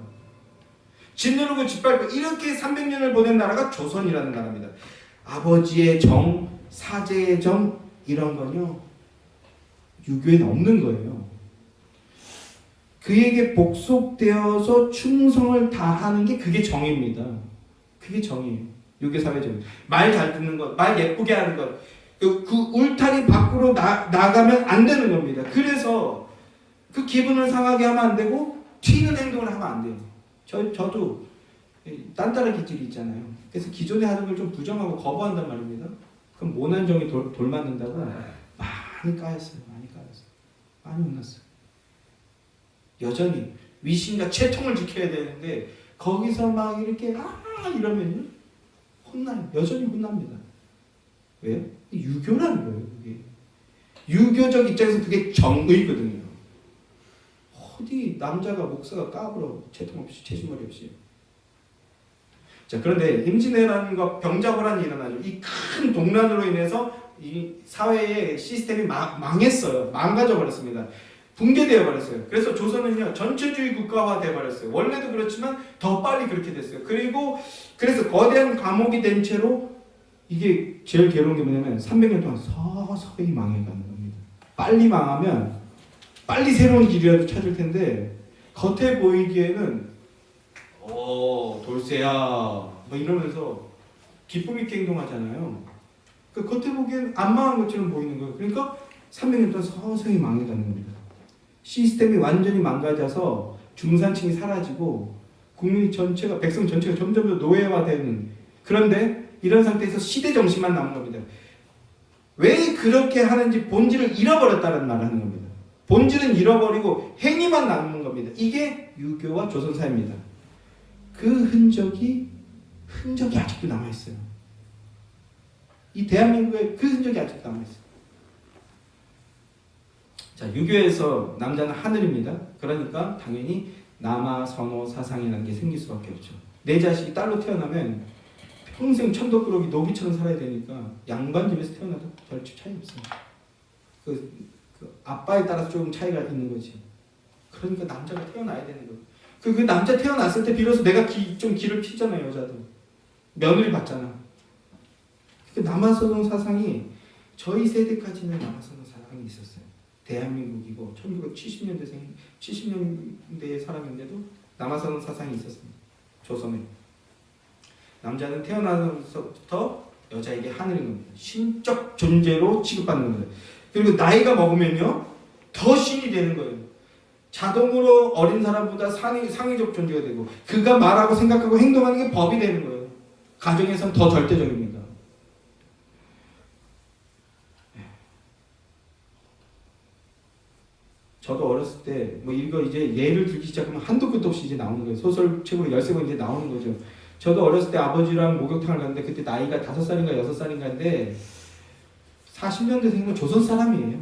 짓누르고 짓밟고 이렇게 300년을 보낸 나라가 조선이라는 나라입니다. 아버지의 정, 사제의 정 이런 건요. 유교에는 없는 거예요. 그에게 복속되어서 충성을 다하는 게 그게 정입니다. 그게 정이에요. 유교사회 정. 말 잘 듣는 것, 말 예쁘게 하는 것, 그 울타리 밖으로 나가면 안 되는 겁니다. 그래서 그 기분을 상하게 하면 안 되고 튀는 행동을 하면 안 돼요. 저도 딴따라 기질이 있잖아요. 그래서 기존에 하는 걸 좀 부정하고 거부한단 말입니다. 그럼 모난 정이 돌 맞는다고 많이 까였어요. 많이 혼났어요. 여전히 위신과 채통을 지켜야 되는데 거기서 막 이렇게 이러면요 혼나요. 여전히 혼납니다. 왜요? 유교라는 거예요. 그게. 유교적 입장에서 그게 정의거든요. 어디 남자가 목사가 까불어 채통 없이 채신머리 없이. 자, 그런데 임진왜란과 병자호란이 일어나죠. 이 큰 동란으로 인해서 이 사회의 시스템이 망했어요. 망가져 버렸습니다. 붕괴되어 버렸어요. 그래서 조선은요 전체주의 국가화 되어 버렸어요. 원래도 그렇지만 더 빨리 그렇게 됐어요. 그래서 거대한 감옥이 된 채로 이게 제일 괴로운 게 뭐냐면 300년 동안 서서히 망해가는 겁니다. 빨리 망하면 빨리 새로운 길이라도 찾을 텐데 겉에 보이기에는 돌쇠야 뭐 이러면서 기쁨 있게 행동하잖아요. 그 겉에 보기엔 안 망한 것처럼 보이는 거예요. 그러니까 300년 동안 서서히 망해가는 겁니다. 시스템이 완전히 망가져서 중산층이 사라지고 국민 전체가 백성 전체가 점점 더 노예화되는, 그런데 이런 상태에서 시대 정신만 남은 겁니다. 왜 그렇게 하는지 본질을 잃어버렸다는 말을 하는 겁니다. 본질은 잃어버리고 행위만 남는 겁니다. 이게 유교와 조선사입니다. 그 흔적이 아직도 남아있어요. 이 대한민국에 그 흔적이 아직도 남아있어요. 자, 유교에서 남자는 하늘입니다. 그러니까 당연히 남아 선호 사상이라는 게 생길 수밖에 없죠. 내 자식이 딸로 태어나면 평생 천덕꾸러기 노비처럼 살아야 되니까 양반 집에서 태어나도 별 차이 없어요. 그 아빠에 따라서 조금 차이가 있는 거지. 그러니까 남자가 태어나야 되는 거예요. 그 남자 태어났을 때 비로소 내가 좀 기를 피잖아요. 여자도 며느리 받잖아. 그 남아선호 사상이 저희 세대까지는 남아선호 사상이 있었어요. 대한민국이고 1970년대의 사람인데도 남아선호 사상이 있었습니다. 조선에 남자는 태어나서부터 여자에게 하늘인 겁니다. 신적 존재로 취급받는 겁니다. 그리고 나이가 먹으면요 더 신이 되는 거예요. 자동으로 어린 사람보다 상위적 존재가 되고 그가 말하고 생각하고 행동하는 게 법이 되는 거예요. 가정에서는 더 절대적입니다. 저도 어렸을 때 뭐 이거 이제 예를 들기 시작하면 한도 끝도 없이 이제 나오는 거예요. 소설책으로 13권 이제 나오는 거죠. 저도 어렸을 때 아버지랑 목욕탕을 갔는데 그때 나이가 5살인가 6살인가인데 40년대생이면 조선 사람이에요.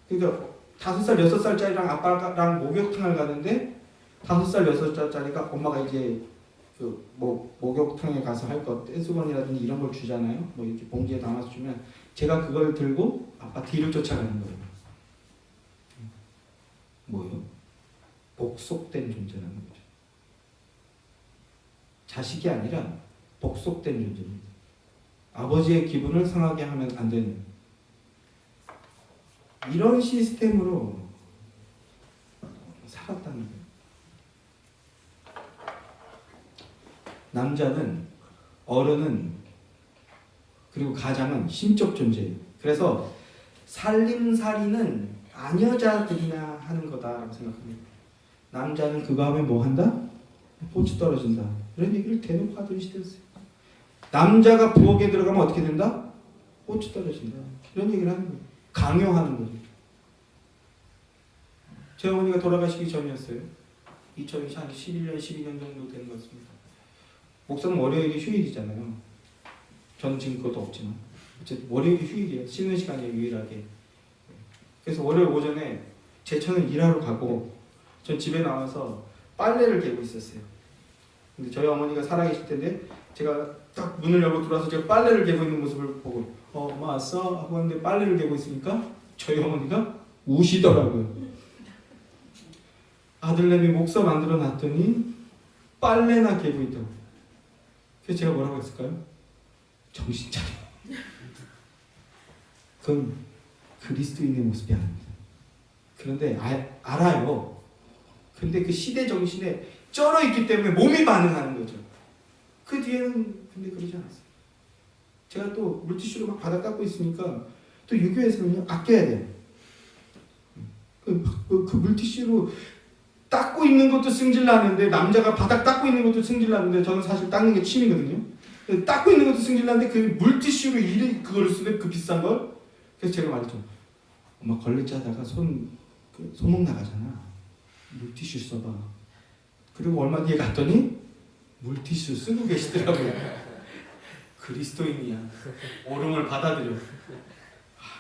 그러니까 5살 6살짜리랑 아빠랑 목욕탕을 가는데 5살 6살짜리가 엄마가 이제 그 뭐 목욕탕에 가서 할 것 떼수건이라든지 이런 걸 주잖아요. 뭐 이렇게 봉지에 담아서 주면 제가 그걸 들고 아빠 뒤를 쫓아가는 거예요. 뭐요? 복속된 존재라는 거죠. 자식이 아니라 복속된 존재입니다. 아버지의 기분을 상하게 하면 안 되는 이런 시스템으로 살았다는 거예요. 남자는, 어른은, 그리고 가장은 심적 존재예요. 그래서 살림살이는 아녀자들이나 하는 거다라고 생각합니다. 남자는 그거 하면 뭐 한다? 포츠 떨어진다. 이런 얘기를 대놓고 하던 시대였어요. 남자가 부엌에 들어가면 어떻게 된다? 포츠 떨어진다. 이런 얘기를 하는 거예요. 강요하는 거죠. 제 어머니가 돌아가시기 전이었어요. 2011년, 12년 정도 된 것 같습니다. 목사는 월요일이 휴일이잖아요. 저는 지금 그것도 없지만 어쨌든 월요일이 휴일이에요. 쉬는 시간이에요. 유일하게. 그래서 월요일 오전에 제천은 일하러 가고 전 집에 나와서 빨래를 개고 있었어요. 근데 저희 어머니가 살아계실 텐데 제가 딱 문을 열고 들어와서 제가 빨래를 개고 있는 모습을 보고 엄마 왔어? 하고 하는데 빨래를 개고 있으니까 저희 어머니가 우시더라고요. 아들내미 목사 만들어 놨더니 빨래나 개고 있다고. 그래서 제가 뭐라고 했을까요? 정신 차려. 그건 그리스도인의 모습이 아닙니다. 그런데 알아요. 근데 그 시대 정신에 쩔어 있기 때문에 몸이 반응하는 거죠. 그 뒤에는 근데 그러지 않았어요. 제가 또 물티슈로 막 바닥 닦고 있으니까 또 유교에서는요 아껴야 돼요. 그 물티슈로 닦고 있는 것도 승질나는데 남자가 바닥 닦고 있는 것도 승질나는데 저는 사실 닦는 게 취미거든요. 닦고 있는 것도 승질나는데 그 물티슈로 그걸 쓰는 그 비싼 걸. 그래서 제가 말했죠. 엄마 걸레질 하다가 손목 나가잖아. 물티슈 써봐. 그리고 얼마 뒤에 갔더니 물티슈 쓰고 계시더라고요. 그리스도인이야. 오름을 받아들여.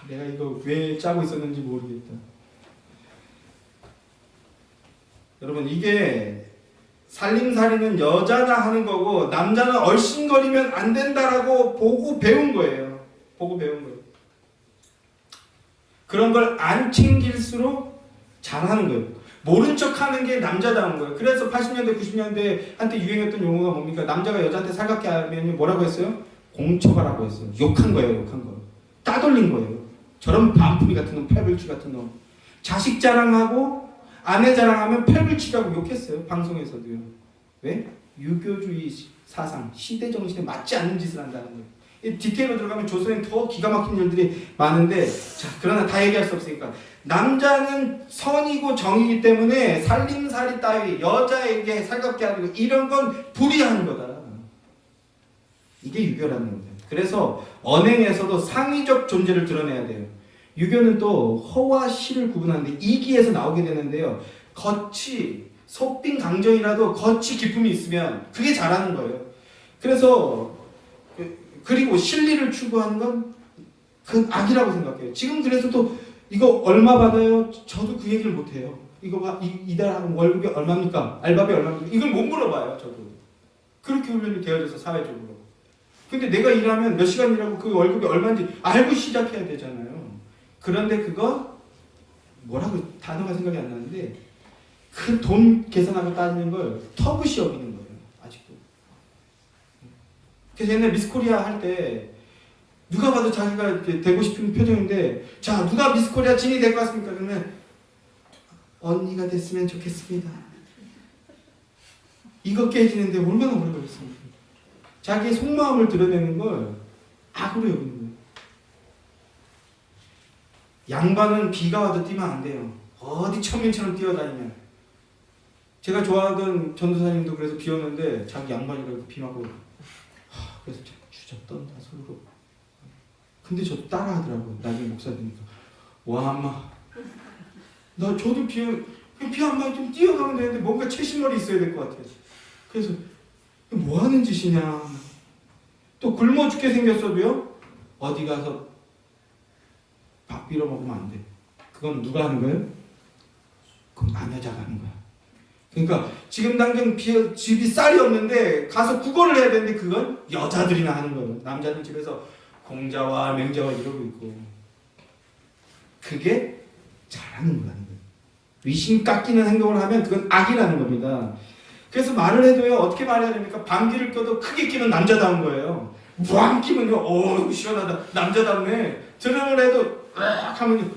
내가 이거 왜 짜고 있었는지 모르겠다. 여러분 이게 살림살이는 여자나 하는 거고 남자는 얼씬거리면 안 된다라고 보고 배운 거예요. 보고 배운 거예요. 그런 걸 안 챙길수록 잘하는 거예요. 모른 척하는 게 남자다운 거예요. 그래서 80년대 90년대 한때 유행했던 용어가 뭡니까? 남자가 여자한테 살갑게 하면 뭐라고 했어요? 공처가라고 했어요. 욕한 거예요. 욕한 거. 따돌린 거예요. 저런 반품이 같은 놈, 패불치 같은 놈. 자식 자랑하고 아내 자랑하면 패불치라고 욕했어요. 방송에서도요. 왜? 유교주의 사상, 시대 정신에 맞지 않는 짓을 한다는 거예요. 이 디테일로 들어가면 조선엔 더 기가 막힌 일들이 많은데 자 그러나 다 얘기할 수 없으니까 남자는 선이고 정이기 때문에 살림살이 따위 여자에게 살갑게 하는 거 이런 건 불이한 거다. 이게 유교라는 겁니다. 그래서 언행에서도 상위적 존재를 드러내야 돼요. 유교는 또 허와 시를 구분하는데 이기에서 나오게 되는데요. 겉이 속빈 강정이라도 겉이 기품이 있으면 그게 잘하는 거예요. 그래서 그리고 실리를 추구하는 건 그건 악이라고 생각해요. 지금 그래서 또 이거 얼마 받아요? 저도 그 얘기를 못해요. 이거 이달 월급이 얼마입니까? 알바비 얼마입니까? 이걸 못 물어봐요. 저도. 그렇게 훈련이 되어져서 사회적으로. 근데 내가 일하면 몇 시간 일하고 그 월급이 얼마인지 알고 시작해야 되잖아요. 그런데 그거 뭐라고 단어가 생각이 안 나는데 그 돈 계산하고 따지는 걸 터부시 여기는 거예요. 아직도. 그래서 옛날 미스코리아 할 때 누가 봐도 자기가 되고 싶은 표정인데 자 누가 미스코리아 진이 될 것 같습니까? 그러면 언니가 됐으면 좋겠습니다. 이거 깨지는데 얼마나 오래 걸렸습니까? 자기의 속마음을 드러내는 걸 악으로 여기는 거예요. 양반은 비가 와도 뛰면 안 돼요. 어디 천민처럼 뛰어다니면. 제가 좋아하던 전도사님도 그래서 비 오는데 자기 양반이라고 비 맞고 그래서 주접 떤다 서로. 근데 저도 따라하더라고요. 나중에 목사 되니까. 와 엄마 나 저도 비 안 맞으면 좀 뛰어가면 되는데 뭔가 최신머리 있어야 될 것 같아요. 그래서 뭐 하는 짓이냐. 또 굶어 죽게 생겼어도요. 어디 가서 밥 빌어 먹으면 안 돼. 그건 누가 하는 거예요? 그건 남여자가 하는 거야. 그러니까 지금 당장 집이 쌀이 없는데 가서 구걸을 해야 되는데 그건 여자들이나 하는 거예요. 남자는 집에서 공자와 맹자와 이러고 있고. 그게 잘하는 거라는 거예요. 위신 깎이는 행동을 하면 그건 악이라는 겁니다. 그래서 말을 해도요. 어떻게 말해야 됩니까? 방귀를 껴도 크게 끼면 남자다운 거예요. 무한 끼면요. 오 시원하다. 남자답네. 드럼을 해도 악 하면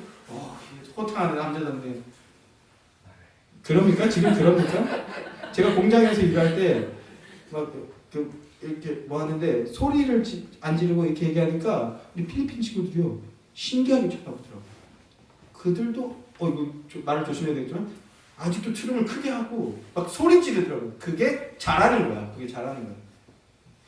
호탕하네. 남자답네. 그럽니까? 지금 그럽니까? 제가 공장에서 일할 때 막 이렇게 뭐 하는데 소리를 안 지르고 이렇게 얘기하니까 우리 필리핀 친구들이요. 신기하게 쳐다보더라고요. 그들도 이거 말을 조심해야 되겠지만 아직도 트럼을 크게 하고 막 소리 지르더라고요. 그게 잘하는 거야. 그게 잘하는 거야.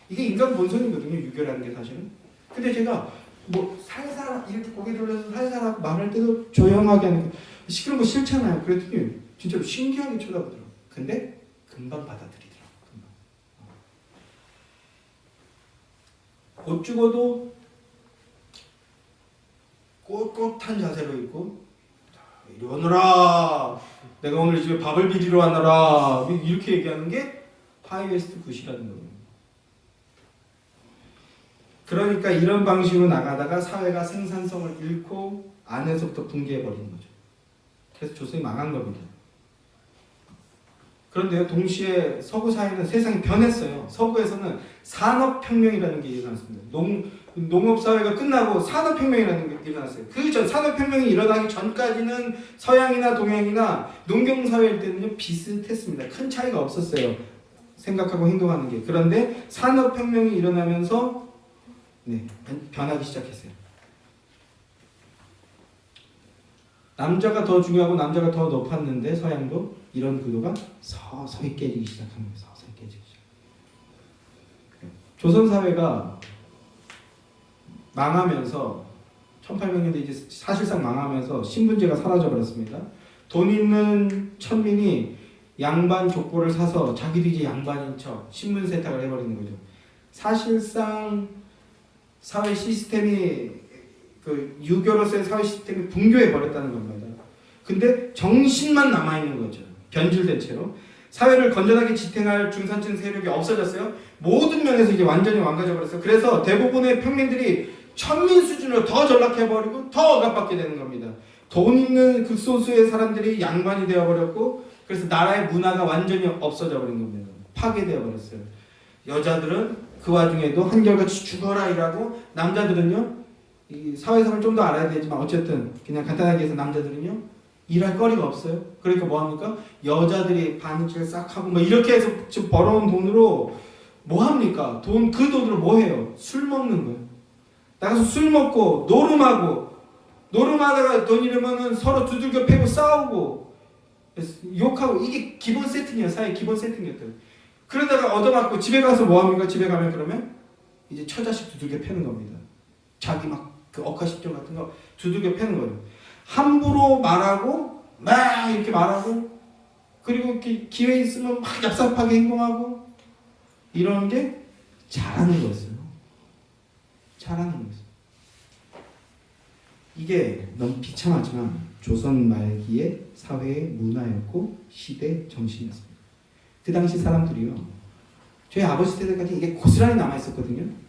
이게 인간 본성이거든요. 유교라는 게 사실은. 근데 제가 뭐 살살 이렇게 고개 돌려서 살살 말할 때도 조용하게 하는 거 시끄러운 거 싫잖아요. 그랬더니 진짜 신기하게 쳐다보더라고요. 근데 금방 받아들이더라고요. 금방. 곧 죽어도 꼿꼿한 자세로 있고 이리 오너라. 내가 오늘 집에 밥을 비리러 왔노라. 이렇게 얘기하는 게 하이웨스트 굿이라는 거예요. 그러니까 이런 방식으로 나가다가 사회가 생산성을 잃고 안에서부터 붕괴해버리는 거죠. 그래서 조선이 망한 겁니다. 그런데요, 동시에 서구 사회는 세상이 변했어요. 서구에서는 산업혁명이라는 게 일어났습니다. 농업사회가 끝나고 산업혁명이라는 게 일어났어요. 그 전 산업혁명이 일어나기 전까지는 서양이나 동양이나 농경사회일 때는요, 비슷했습니다. 큰 차이가 없었어요. 생각하고 행동하는 게. 그런데 산업혁명이 일어나면서 변하기 시작했어요. 남자가 더 중요하고 남자가 더 높았는데 서양도 이런 구도가 서서히 깨지기 시작합니다. 서서히 깨지기 시작. 조선 사회가 망하면서 1800년대 이제 사실상 망하면서 신분제가 사라져 버렸습니다. 돈 있는 천민이 양반 족보를 사서 자기도 이제 양반인 척 신분 세탁을 해버리는 거죠. 사실상 사회 시스템이 유교로서의 사회 시스템이 붕괴해 버렸다는 겁니다. 근데 정신만 남아 있는 거죠. 변질된 채로 사회를 건전하게 지탱할 중산층 세력이 없어졌어요. 모든 면에서 이제 완전히 망가져 버렸어요. 그래서 대부분의 평민들이 천민 수준으로 더 전락해버리고 더 억압받게 되는 겁니다. 돈 있는 극소수의 사람들이 양반이 되어버렸고 그래서 나라의 문화가 완전히 없어져 버린 겁니다. 파괴되어 버렸어요. 여자들은 그 와중에도 한결같이 죽어라 일하고 남자들은요 이 사회성을 좀 더 알아야 되지만 어쨌든 그냥 간단하게 해서 남자들은요 일할 거리가 없어요. 그러니까 뭐 합니까? 여자들이 반일을 싹 하고 뭐 이렇게 해서 지금 벌어온 돈으로 뭐 합니까? 그 돈으로 뭐 해요? 술 먹는 거예요. 나가서 술 먹고 노름하다가 돈 잃으면은 서로 두들겨 패고 싸우고 욕하고 이게 기본 세팅이에요. 사회 기본 세팅이었어요. 그러다가 얻어맞고 집에 가서 뭐 합니까? 집에 가면 그러면 이제 처자식 두들겨 패는 겁니다. 자기 막 그 억하십정 같은 거 두들겨 패는 거예요. 함부로 말하고 막 이렇게 말하고 그리고 이렇게 기회 있으면 막 얍삽하게 행동하고 이런 게 잘하는 거였어요. 잘하는 거였어요. 이게 너무 비참하지만 조선 말기의 사회의 문화였고 시대 정신이었습니다. 그 당시 사람들이요. 저희 아버지 세대까지 이게 고스란히 남아있었거든요.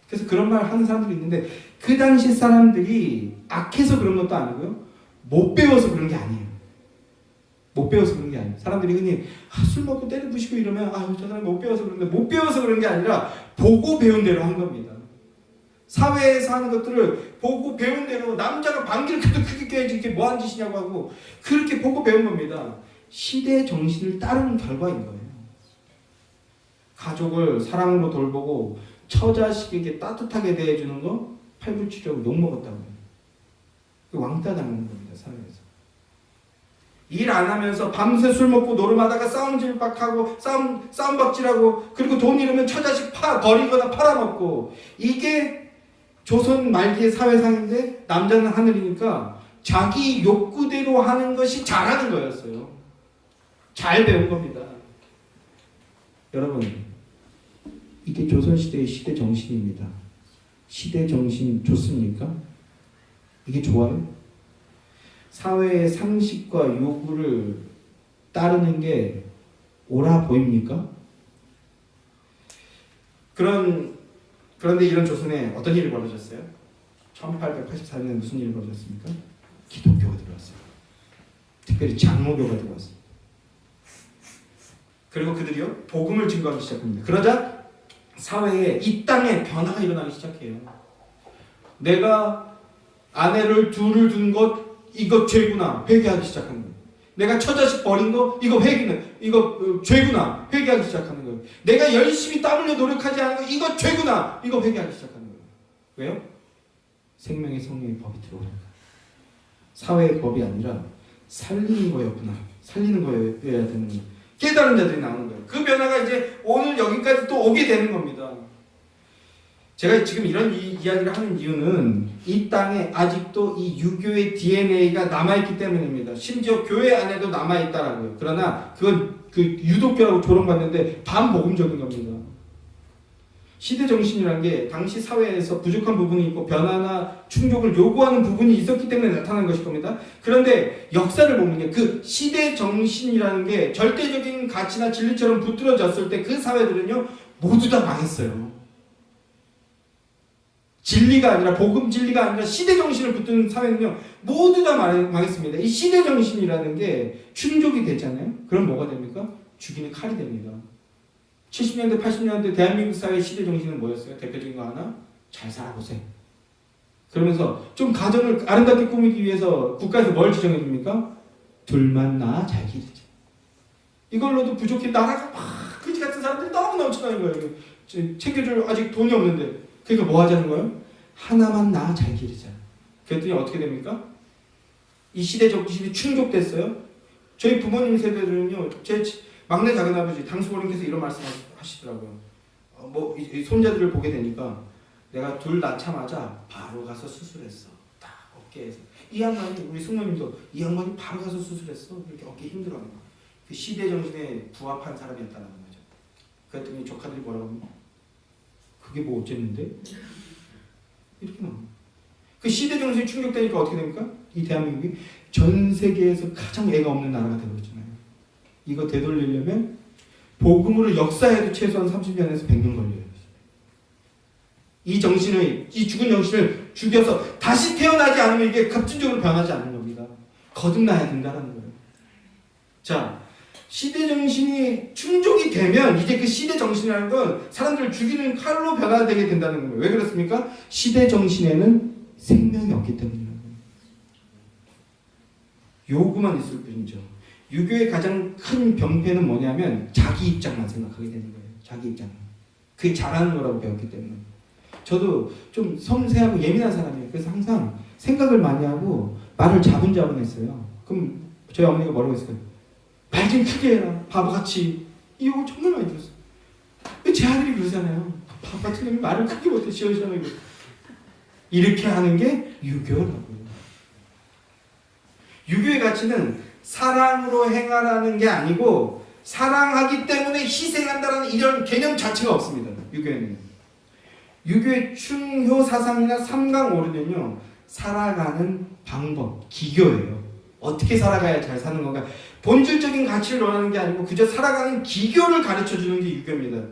그래서 그런 말 하는 사람들이 있는데 그 당시 사람들이 악해서 그런 것도 아니고요. 못 배워서 그런 게 아니에요. 못 배워서 그런 게 아니에요. 사람들이 흔히 술 먹고 때려 부시고 이러면 저 사람이 못 배워서 그런데 못 배워서 그런 게 아니라 보고 배운 대로 한 겁니다. 사회에서 하는 것들을 보고 배운 대로 남자가 방귀를 켜도 크게 껴야지 이게 뭐하는 짓이냐고 하고 그렇게 보고 배운 겁니다. 시대의 정신을 따르는 결과인 거예요. 가족을 사랑으로 돌보고 처자식에게 따뜻하게 대해주는 거 팔불출하고 욕먹었다고 해요. 왕따 당하는 겁니다. 사회에서. 일 안 하면서 밤새 술 먹고 노름하다가 싸움질박하고 싸움박질하고 그리고 돈 잃으면 처자식 버리거나 팔아먹고 이게 조선 말기의 사회상인데 남자는 하늘이니까 자기 욕구대로 하는 것이 잘하는 거였어요. 잘 배운 겁니다. 여러분 이게 조선시대의 시대 정신입니다. 시대 정신 좋습니까? 이게 좋아요? 사회의 상식과 요구를 따르는 게 옳아 보입니까? 그런데 이런 조선에 어떤 일이 벌어졌어요? 1884년에 무슨 일이 벌어졌습니까? 기독교가 들어왔어요. 특별히 장로교가 들어왔어요. 그리고 그들이요 복음을 증거하기 시작합니다. 그러자 사회에 이 땅에 변화가 일어나기 시작해요. 내가 아내를 둘을 둔 것 이거 죄구나 회개하기 시작하는 거예요. 내가 처자식 버린 거 이거 죄구나 회개하기 시작하는 거예요. 내가 열심히 땀 흘려 노력하지 않은 거 이거 죄구나 이거 회개하기 시작하는 거예요. 왜요? 생명의 성령의 법이 들어오니까. 사회의 법이 아니라 살리는 거였구나. 살리는 거여야 되는 거예요. 깨달은 자들이 나오는 거예요. 그 변화가 이제 오늘 여기까지 또 오게 되는 겁니다. 제가 지금 이런 이야기를 하는 이유는 이 땅에 아직도 이 유교의 DNA가 남아있기 때문입니다. 심지어 교회 안에도 남아있다라고요. 그러나 그건 그 유독교라고 조롱받는데 반복음적인 겁니다. 시대 정신이라는 게 당시 사회에서 부족한 부분이 있고 변화나 충족을 요구하는 부분이 있었기 때문에 나타난 것일 겁니다. 그런데 역사를 보면 그 시대 정신이라는 게 절대적인 가치나 진리처럼 붙들어졌을 때 그 사회들은요 모두 다 망했어요. 진리가 아니라 복음 진리가 아니라 시대 정신을 붙드는 사회는요 모두 다 망했습니다. 이 시대 정신이라는 게 충족이 되잖아요. 그럼 뭐가 됩니까? 죽이는 칼이 됩니다. 70년대 80년대 대한민국 사회의 시대 정신은 뭐였어요? 대표적인 거 하나? 잘 살아보세요. 그러면서 좀 가정을 아름답게 꾸미기 위해서 국가에서 뭘 지정해 줍니까? 둘만 낳아 잘 기르자. 이걸로도 부족해. 나라가 막 그지 같은 사람들이 너무 넘쳐나는 거예요. 챙겨줄 아직 돈이 없는데. 그러니까 뭐 하자는 거예요? 하나만 낳아 잘 기르자. 그랬더니 어떻게 됩니까? 이 시대 정신이 충족됐어요. 저희 부모님 세대들은요, 제 막내 작은아버지 당수어른께서 이런 말씀 하시더라고요. 이 손자들을 보게 되니까 내가 둘 낳자마자 바로 가서 수술했어. 딱 어깨에서. 이 양반이, 우리 숙모님도 이 양반이 바로 가서 수술했어. 이렇게 어깨 힘들어하는 거야. 그 시대 정신에 부합한 사람이었다는 거죠. 그랬더니 조카들이 뭐라고 합니까? 그게 뭐 어쨌는데? 이렇게 나와요. 그 시대 정신이 충족되니까 어떻게 됩니까? 이 대한민국이 전 세계에서 가장 애가 없는 나라가 되어버렸잖아요. 이거 되돌리려면 복음으로 역사에도 최소한 30년에서 100년 걸려요. 이 죽은 정신을 죽여서 다시 태어나지 않으면 이게 급진적으로 변하지 않는 겁니다. 거듭나야 된다는 거예요. 자, 시대 정신이 충족이 되면 이제 그 시대 정신이라는 건 사람들을 죽이는 칼로 변화되게 된다는 거예요. 왜 그렇습니까? 시대 정신에는 생명이 없기 때문이라는 거예요. 요구만 있을 뿐이죠. 유교의 가장 큰 병폐는 뭐냐면 자기 입장만 생각하게 되는 거예요. 자기 입장. 그게 잘하는 거라고 배웠기 때문에. 저도 좀 섬세하고 예민한 사람이에요. 그래서 항상 생각을 많이 하고 말을 자분자분했어요. 그럼 저희 어머니가 뭐라고 했을까요? 말 좀 크게 해라. 바보같이. 이 욕을 정말 많이 들었어요. 제 아들이 그러잖아요. 바보 같은 놈이 말을 크게 못해. 시원시원하게. 이렇게 하는 게 유교라고요. 유교의 가치는 사랑으로 행하라는 게 아니고 사랑하기 때문에 희생한다는 이런 개념 자체가 없습니다. 유교에는. 유교의 충효 사상이나 삼강오륜은요. 살아가는 방법, 기교예요. 어떻게 살아가야 잘 사는 건가. 본질적인 가치를 원하는 게 아니고 그저 살아가는 기교를 가르쳐주는 게 유교입니다.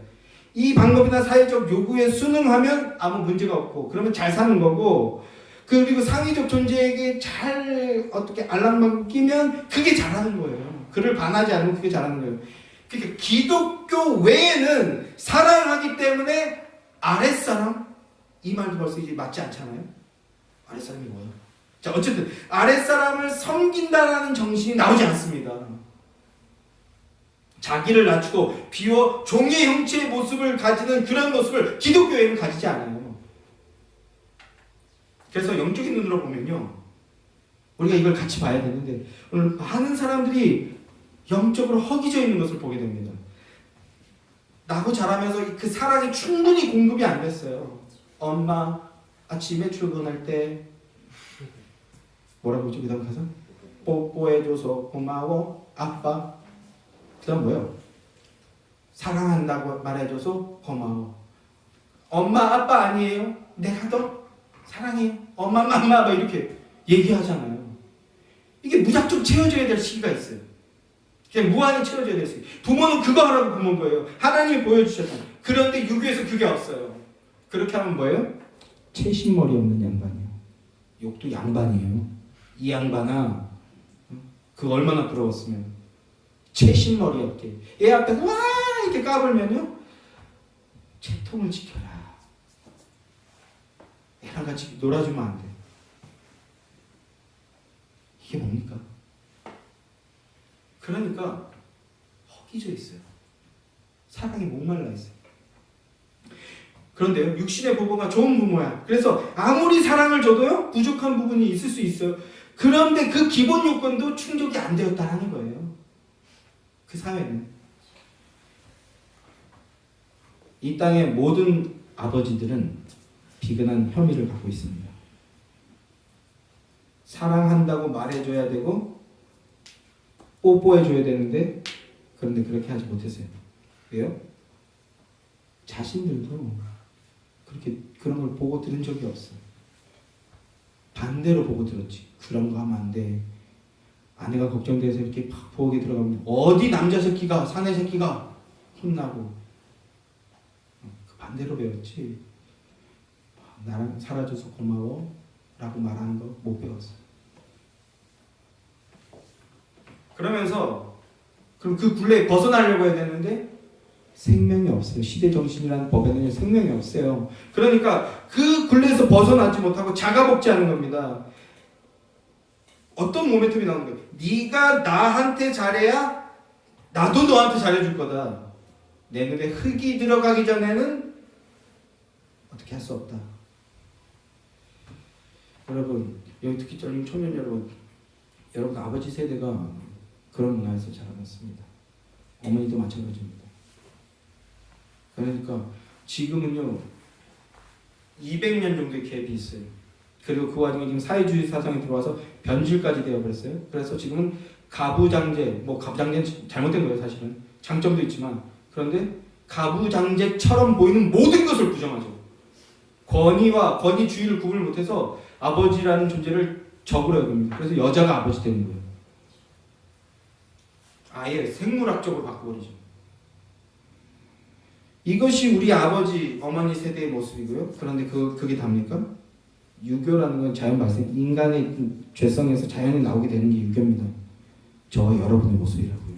이 방법이나 사회적 요구에 순응하면 아무 문제가 없고 그러면 잘 사는 거고 그리고 상위적 존재에게 잘 어떻게 알랑방구 끼면 그게 잘하는 거예요. 그를 반하지 않으면 그게 잘하는 거예요. 그러니까 기독교 외에는 사랑하기 때문에 아랫사람? 이 말도 벌써 이제 맞지 않잖아요. 아랫사람이 뭐예요? 자, 어쨌든 아랫사람을 섬긴다라는 정신이 나오지 않습니다. 자기를 낮추고 비워 종의 형체의 모습을 가지는 그런 모습을 기독교에는 가지지 않아요. 그래서 영적인 눈으로 보면요, 우리가 이걸 같이 봐야 되는데 오늘 많은 사람들이 영적으로 허기져 있는 것을 보게 됩니다. 나고 자라면서 그 사랑이 충분히 공급이 안 됐어요. 엄마 아침에 출근할 때 뭐라고 했죠? 그 다음 가서 뽀뽀해줘서 고마워. 아빠 그 다음 뭐예요? 사랑한다고 말해줘서 고마워. 엄마 아빠 아니에요? 내가 더 사랑해요. 엄마 맘마 막 이렇게 얘기하잖아요. 이게 무작정 채워져야 될 시기가 있어요. 그냥 무한히 채워져야 될 시기. 부모는 그거 하라고 부모인 거예요. 하나님이 보여주셨잖아요. 그런데 유교에서 그게 없어요. 그렇게 하면 뭐예요? 채신머리 없는 양반이에요. 욕도 양반이에요. 이 양반아 그거 얼마나 부러웠으면. 채신머리 없게 애 앞에 와 이렇게 까불면요 채통을 지켜라. 애랑 같이 놀아주면 안 돼. 이게 뭡니까? 그러니까 허기져 있어요. 사랑이 목말라 있어요. 그런데요, 육신의 부모가 좋은 부모야. 그래서 아무리 사랑을 줘도요 부족한 부분이 있을 수 있어요. 그런데 그 기본 요건도 충족이 안 되었다는 거예요. 그 사회는. 이 땅의 모든 아버지들은 비근한 혐의를 갖고 있습니다. 사랑한다고 말해줘야 되고 뽀뽀해줘야 되는데 그런데 그렇게 하지 못했어요. 왜요? 자신들도 그렇게 그런 걸 보고 들은 적이 없어요. 반대로 보고 들었지. 그런 거 하면 안 돼. 아내가 걱정돼서 이렇게 막 부엌에 들어가면 어디 남자 새끼가 사내 새끼가 혼나고 그 반대로 배웠지. 나랑 살아줘서 고마워 라고 말하는 거 못 배웠어요. 그러면서 그럼 그 굴레에 벗어나려고 해야 되는데 생명이 없어요. 시대정신이라는 법에는 생명이 없어요. 그러니까 그 굴레에서 벗어나지 못하고 자가복제하는 겁니다. 어떤 모멘텀이 나오는 거예요? 네가 나한테 잘해야 나도 너한테 잘해줄 거다. 내 눈에 흙이 들어가기 전에는 어떻게 할 수 없다. 여러분, 여기 특히 젊은 청년 여러분 아버지 세대가 그런 문화에서 자라났습니다. 어머니도 마찬가지입니다. 그러니까 지금은요 200년 정도의 갭이 있어요. 그리고 그 와중에 지금 사회주의 사상이 들어와서 변질까지 되어버렸어요. 그래서 지금은 가부장제, 가부장제는 잘못된 거예요 사실은. 장점도 있지만 그런데 가부장제처럼 보이는 모든 것을 부정하죠. 권위와 권위주의를 구분을 못해서 아버지라는 존재를 적으로 여깁니다. 그래서 여자가 아버지 되는 거예요. 아예 생물학적으로 바꿔버리죠. 이것이 우리 아버지, 어머니 세대의 모습이고요. 그런데 그게 답니까? 유교라는 건 자연 발생, 인간의 죄성에서 자연에 나오게 되는 게 유교입니다. 저와 여러분의 모습이라고요.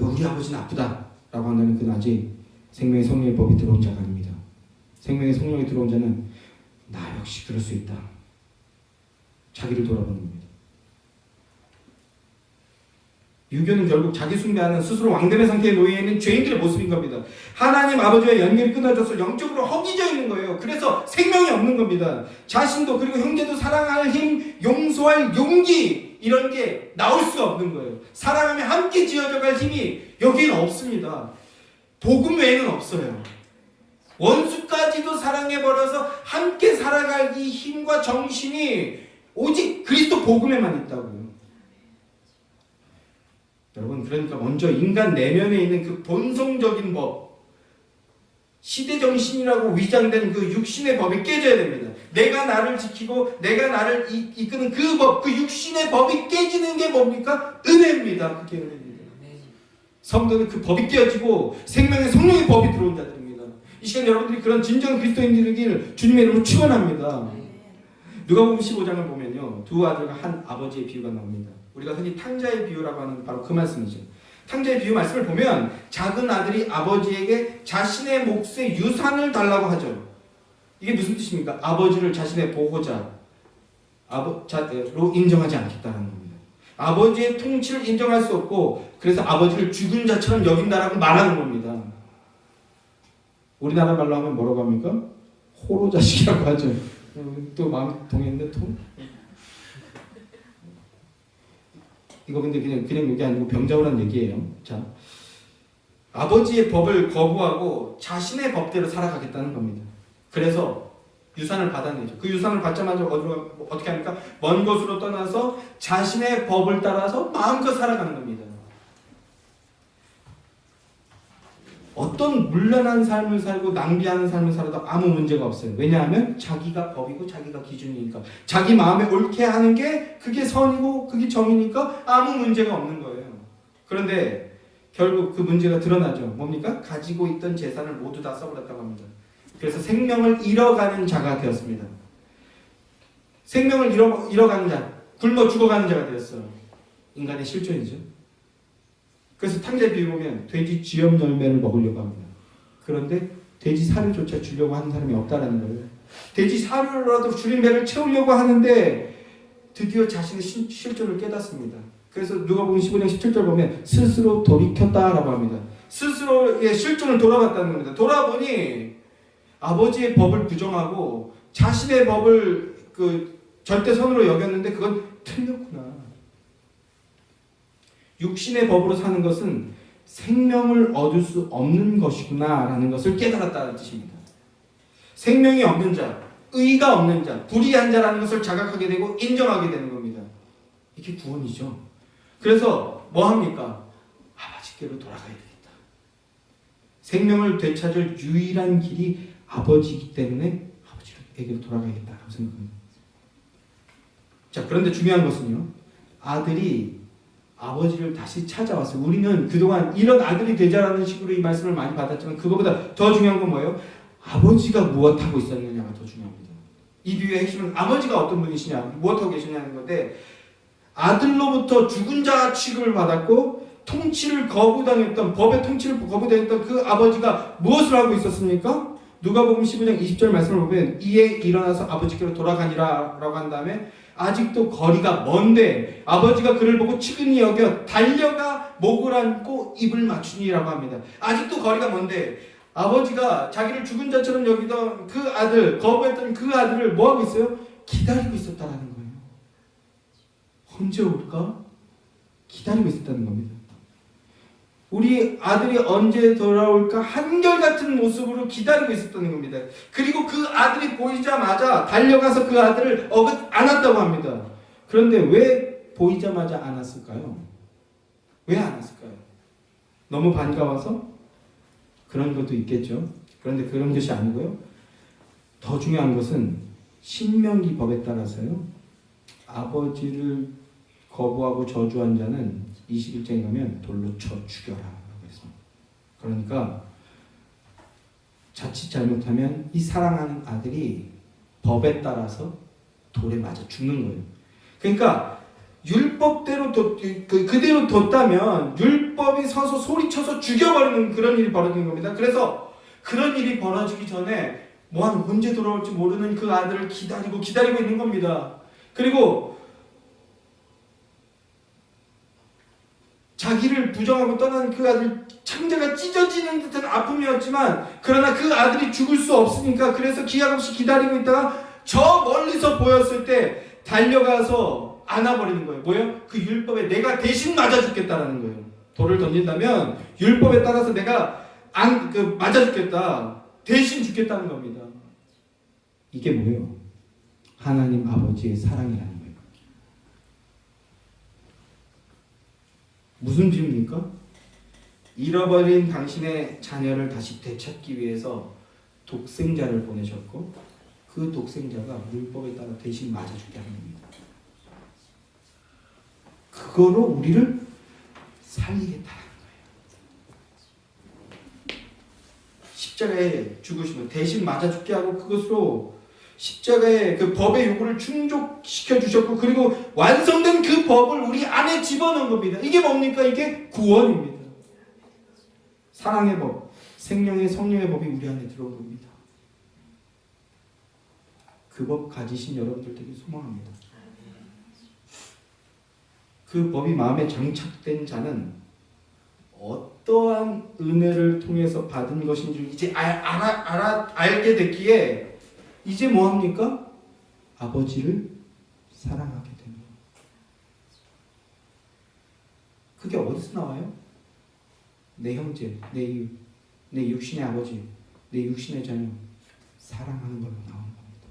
우리 아버지는 나쁘다 라고 한다면 그는 아직 생명의 성령의 법이 들어온 자가 아닙니다. 생명의 성령이 들어온 자는 나 역시 그럴 수 있다. 자기를 돌아보는 겁니다. 유교는 결국 자기 숭배하는 스스로 왕됨의 상태에 놓여 있는 죄인들의 모습인 겁니다. 하나님 아버지와 연결이 끊어져서 영적으로 허기져 있는 거예요. 그래서 생명이 없는 겁니다. 자신도 그리고 형제도 사랑할 힘, 용서할 용기 이런 게 나올 수가 없는 거예요. 사랑하며 함께 지어져갈 힘이 여기는 없습니다. 복음 외에는 없어요. 원수까지도 사랑해버려서 함께 살아갈 이 힘과 정신이 오직 그리스도 복음에만 있다고요. 여러분, 그러니까 먼저 인간 내면에 있는 그 본성적인 법, 시대정신이라고 위장된 그 육신의 법이 깨져야 됩니다. 내가 나를 지키고 내가 나를 이끄는 그 법, 그 육신의 법이 깨지는 게 뭡니까? 은혜입니다. 그게 은혜입니다. 성도는 그 법이 깨어지고 생명의 성령의 법이 들어온 자들입니다. 이 시간 여러분들이 그런 진정한 그리스도인들이길 주님의 이름으로 축원합니다. 누가복음 15장을 보면요, 두 아들과 한 아버지의 비유가 나옵니다. 우리가 흔히 탕자의 비유라고 하는 바로 그 말씀이죠. 탕자의 비유 말씀을 보면 작은 아들이 아버지에게 자신의 몫의 유산을 달라고 하죠. 이게 무슨 뜻입니까? 아버지를 자신의 보호자로 인정하지 않겠다는 겁니다. 아버지의 통치를 인정할 수 없고 그래서 아버지를 죽은 자처럼 여긴다라고 말하는 겁니다. 우리나라 말로 하면 뭐라고 합니까? 호로 자식이라고 하죠. 또 마음이 동했는데 이거 근데 그냥 이게 아니고 병자호란 얘기예요. 자, 아버지의 법을 거부하고 자신의 법대로 살아가겠다는 겁니다. 그래서 유산을 받아내죠. 그 유산을 받자마자 어떻게 합니까? 먼 곳으로 떠나서 자신의 법을 따라서 마음껏 살아가는 겁니다. 어떤 문란한 삶을 살고 낭비하는 삶을 살아도 아무 문제가 없어요. 왜냐하면 자기가 법이고 자기가 기준이니까. 자기 마음에 옳게 하는 게 그게 선이고 그게 정이니까 아무 문제가 없는 거예요. 그런데 결국 그 문제가 드러나죠. 뭡니까? 가지고 있던 재산을 모두 다 써버렸다고 합니다. 그래서 생명을 잃어가는 자가 되었습니다. 생명을 잃어가는 자, 굶어 죽어가는 자가 되었어요. 인간의 실존이죠. 그래서 탕자에 비유보면 돼지 쥐염 열매를 먹으려고 합니다. 그런데 돼지 사료조차 주려고 하는 사람이 없다라는 거예요. 돼지 사료라도 줄인 배를 채우려고 하는데 드디어 자신의 실존을 깨닫습니다. 그래서 누가복음 15장 17절 보면 스스로 돌이켰다라고 합니다. 스스로의 실존을 돌아봤다는 겁니다. 돌아보니 아버지의 법을 부정하고 자신의 법을 절대 선으로 여겼는데 그건 틀렸구나. 육신의 법으로 사는 것은 생명을 얻을 수 없는 것이구나 라는 것을 깨달았다는 뜻입니다. 생명이 없는 자, 의가 없는 자, 불의한 자라는 것을 자각하게 되고 인정하게 되는 겁니다. 이게 구원이죠. 그래서 뭐 합니까? 아버지께로 돌아가야 되겠다. 생명을 되찾을 유일한 길이 아버지이기 때문에 아버지에게로 돌아가야겠다라고 생각합니다. 자, 그런데 중요한 것은요. 아들이 아버지를 다시 찾아왔어요. 우리는 그동안 이런 아들이 되자라는 식으로 이 말씀을 많이 받았지만 그거보다 더 중요한 건 뭐예요? 아버지가 무엇하고 있었느냐가 더 중요합니다. 이 비유의 핵심은 아버지가 어떤 분이시냐, 무엇하고 계시냐는 건데 아들로부터 죽은 자 취급을 받았고 통치를 거부당했던 법의 통치를 거부당했던 그 아버지가 무엇을 하고 있었습니까? 누가복음 15장 20절 말씀을 보면 이에 일어나서 아버지께로 돌아가니라 라고 한 다음에 아직도 거리가 먼데 아버지가 그를 보고 측은히 여겨 달려가 목을 안고 입을 맞추니라고 합니다. 아직도 거리가 먼데 아버지가 자기를 죽은 자처럼 여기던 그 아들, 거부했던 그 아들을 뭐하고 있어요? 기다리고 있었다라는 거예요. 언제 올까? 기다리고 있었다는 겁니다. 우리 아들이 언제 돌아올까 한결같은 모습으로 기다리고 있었다는 겁니다. 그리고 그 아들이 보이자마자 달려가서 그 아들을 안았다고 합니다. 그런데 왜 보이자마자 안았을까요? 왜 안았을까요? 너무 반가워서? 그런 것도 있겠죠. 그런데 그런 것이 아니고요. 더 중요한 것은 신명기 법에 따라서요. 아버지를 거부하고 저주한 자는 21장에 가면 돌로 쳐 죽여라 라고 했습니다. 그러니까 자칫 잘못하면 이 사랑하는 아들이 법에 따라서 돌에 맞아 죽는 거예요. 그러니까 율법대로 그대로 뒀다면 율법이 서서 소리쳐서 죽여버리는 그런 일이 벌어지는 겁니다. 그래서 그런 일이 벌어지기 전에 언제 돌아올지 모르는 그 아들을 기다리고 있는 겁니다. 그리고 자기를 부정하고 떠난 그 아들 창자가 찢어지는 듯한 아픔이었지만 그러나 그 아들이 죽을 수 없으니까 그래서 기약 없이 기다리고 있다가 저 멀리서 보였을 때 달려가서 안아버리는 거예요. 뭐예요? 그 율법에 내가 대신 맞아 죽겠다라는 거예요. 돌을 던진다면 율법에 따라서 내가 맞아 죽겠다. 대신 죽겠다는 겁니다. 이게 뭐예요? 하나님 아버지의 사랑이라는 거예요. 무슨 비유입니까? 잃어버린 당신의 자녀를 다시 되찾기 위해서 독생자를 보내셨고 그 독생자가 율법에 따라 대신 맞아 죽게 하는 겁니다. 그거로 우리를 살리겠다는 거예요. 십자가에 죽으시면 대신 맞아 죽게 하고 그것으로 십자가의 그 법의 요구를 충족시켜 주셨고 그리고 완성된 그 법을 우리 안에 집어넣은 겁니다. 이게 뭡니까? 이게 구원입니다. 사랑의 법, 생명의 성령의 법이 우리 안에 들어온 겁니다. 그 법 가지신 여러분들 되게 소망합니다. 그 법이 마음에 장착된 자는 어떠한 은혜를 통해서 받은 것인지 이제 알게 됐기에 이제 뭐합니까? 아버지를 사랑하게 됩니다. 그게 어디서 나와요? 내 형제, 내 이웃, 내 육신의 아버지, 내 육신의 자녀 사랑하는 걸로 나오는 겁니다.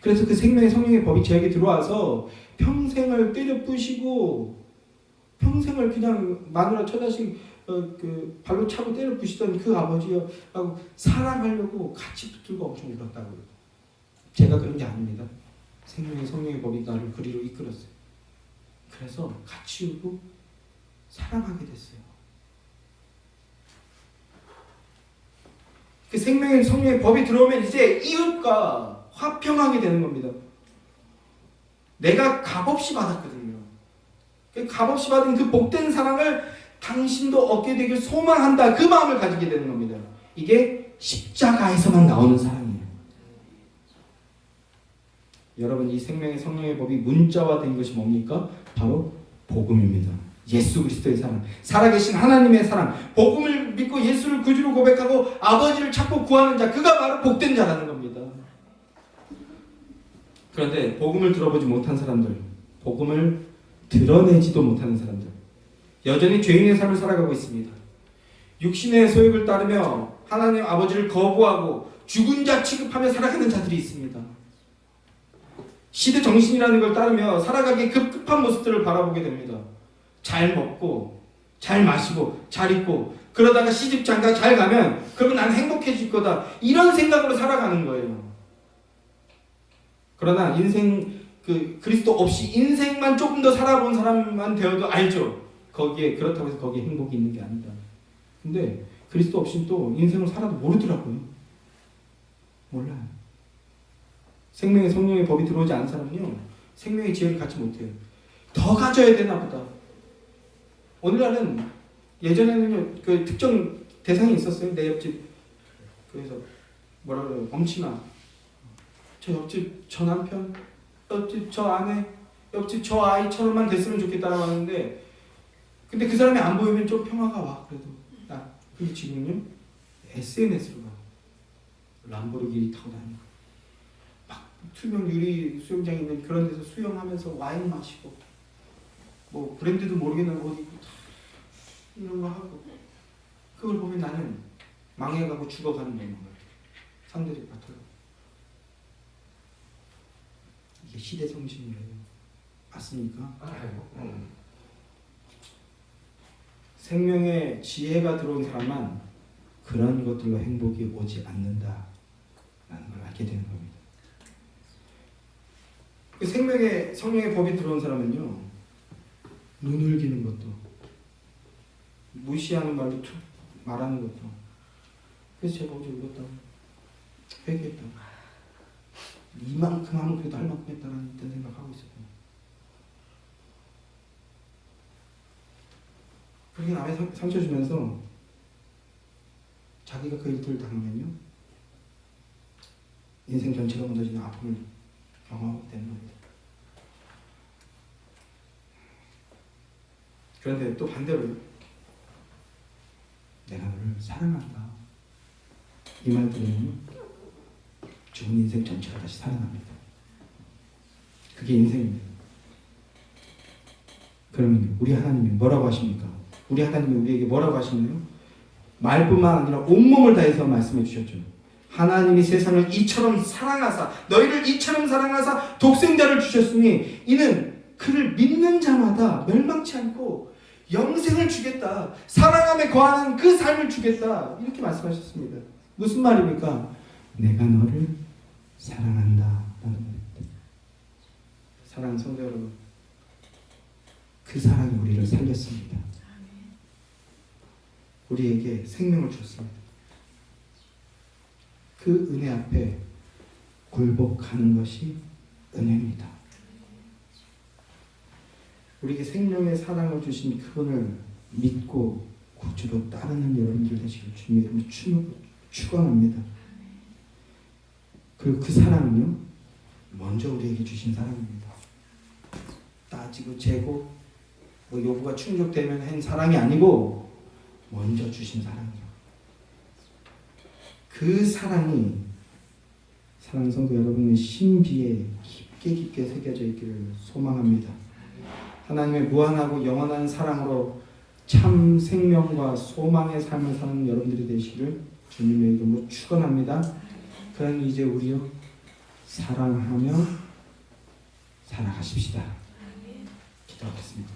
그래서 그 생명의 성령의 법이 저에게 들어와서 평생을 때려 부시고 평생을 그냥 마누라 처자식 그 발로 차고 때려 부시던 그 아버지하고 사랑하려고 같이 붙들고 엄청 울었다고요. 제가 그런 게 아닙니다. 생명의 성령의 법이 나를 그리로 이끌었어요. 그래서 같이 울고 사랑하게 됐어요. 그 생명의 성령의 법이 들어오면 이제 이웃과 화평하게 되는 겁니다. 내가 값없이 받았거든요. 그 값없이 받은 그 복된 사랑을 당신도 얻게 되길 소망한다. 그 마음을 가지게 되는 겁니다. 이게 십자가에서만 나오는 사랑이에요. 여러분, 이 생명의 성령의 법이 문자화된 것이 뭡니까? 바로 복음입니다. 예수 그리스도의 사랑, 살아계신 하나님의 사랑, 복음을 믿고 예수를 구주로 고백하고 아버지를 찾고 구하는 자, 그가 바로 복된 자라는 겁니다. 그런데 복음을 들어보지 못한 사람들, 복음을 드러내지도 못하는 사람들, 여전히 죄인의 삶을 살아가고 있습니다. 육신의 소욕을 따르며 하나님 아버지를 거부하고 죽은 자 취급하며 살아가는 자들이 있습니다. 시대 정신이라는 걸 따르며 살아가기 급급한 모습들을 바라보게 됩니다. 잘 먹고 잘 마시고 잘 입고 그러다가 시집 장가 잘 가면 그러면 난 행복해질 거다, 이런 생각으로 살아가는 거예요. 그러나 인생 그리스도 없이 인생만 조금 더 살아본 사람만 되어도 알죠. 거기에 그렇다고 해서 거기에 행복이 있는 게 아니다. 근데 그리스도 없이 또 인생을 살아도 모르더라고요. 몰라요. 생명의 성령의 법이 들어오지 않은 사람은요, 생명의 지혜를 갖지 못해요. 더 가져야 되나 보다. 오늘날은, 예전에는요, 그 특정 대상이 있었어요. 내 옆집, 그래서 뭐라 그래요, 엄친아, 저 옆집 저 남편, 옆집 저 아내, 옆집 저 아이처럼만 됐으면 좋겠다라고 하는데, 근데 그 사람이 안 보이면 좀 평화가 와. 그래도 근데 지금요, SNS로 가. 람보르기니 타고 다니고, 막 투명 유리 수영장 있는 그런 데서 수영하면서 와인 마시고, 뭐 브랜드도 모르겠는 옷 입고 이런 거 하고, 그걸 보면 나는 망해가고 죽어가는 거예요. 상대적 같아요. 이게 시대 정신이에요. 맞습니까? 생명의 지혜가 들어온 사람만 그런 것들로 행복이 오지 않는다라는 걸 알게 되는 겁니다. 그 생명의 성령의 법이 들어온 사람은요, 눈을 기는 것도, 무시하는 말도 툭 말하는 것도, 그래서 제가 어제 울었다고, 회개했다고, 이만큼 하면 그래도 할 만큼 했다는 생각하고 있었고, 그렇게 남의 상처 주면서 자기가 그 일들을 당하면요, 인생 전체가 무너지는 아픔을 경험하게 되는 겁니다. 그런데 또 반대로 내가 너를 사랑한다, 이 말 들으면요, 죽은 인생 전체가 다시 살아납니다. 그게 인생입니다. 그러면 우리 하나님이 뭐라고 하십니까? 우리 하나님이 우리에게 뭐라고 하시나요? 말뿐만 아니라 온몸을 다해서 말씀해 주셨죠. 하나님이 세상을 이처럼 사랑하사, 너희를 이처럼 사랑하사 독생자를 주셨으니 이는 그를 믿는 자마다 멸망치 않고 영생을 주겠다, 사랑함에 거하는 그 삶을 주겠다, 이렇게 말씀하셨습니다. 무슨 말입니까? 내가 너를 사랑한다 라는 겁니다. 사랑하는 성도 여러분, 그 사랑이 우리를 살렸습니다. 우리에게 생명을 줬습니다. 그 은혜 앞에 굴복하는 것이 은혜입니다. 우리에게 생명의 사랑을 주신 그분을 믿고 구주로 따르는 여러분들 되시길 주님의 이름으로 축원합니다. 그리고 그 사랑은요, 먼저 우리에게 주신 사랑입니다. 따지고 재고 뭐 요구가 충족되면 한 사랑이 아니고 먼저 주신 사랑이요. 그 사랑이 사랑하는 성도 여러분의 신비에 깊게 새겨져 있기를 소망합니다. 하나님의 무한하고 영원한 사랑으로 참 생명과 소망의 삶을 사는 여러분들이 되시기를 주님의 이름으로 축원합니다. 그럼 이제 우리요 사랑하며 살아가십시다. 기도하겠습니다.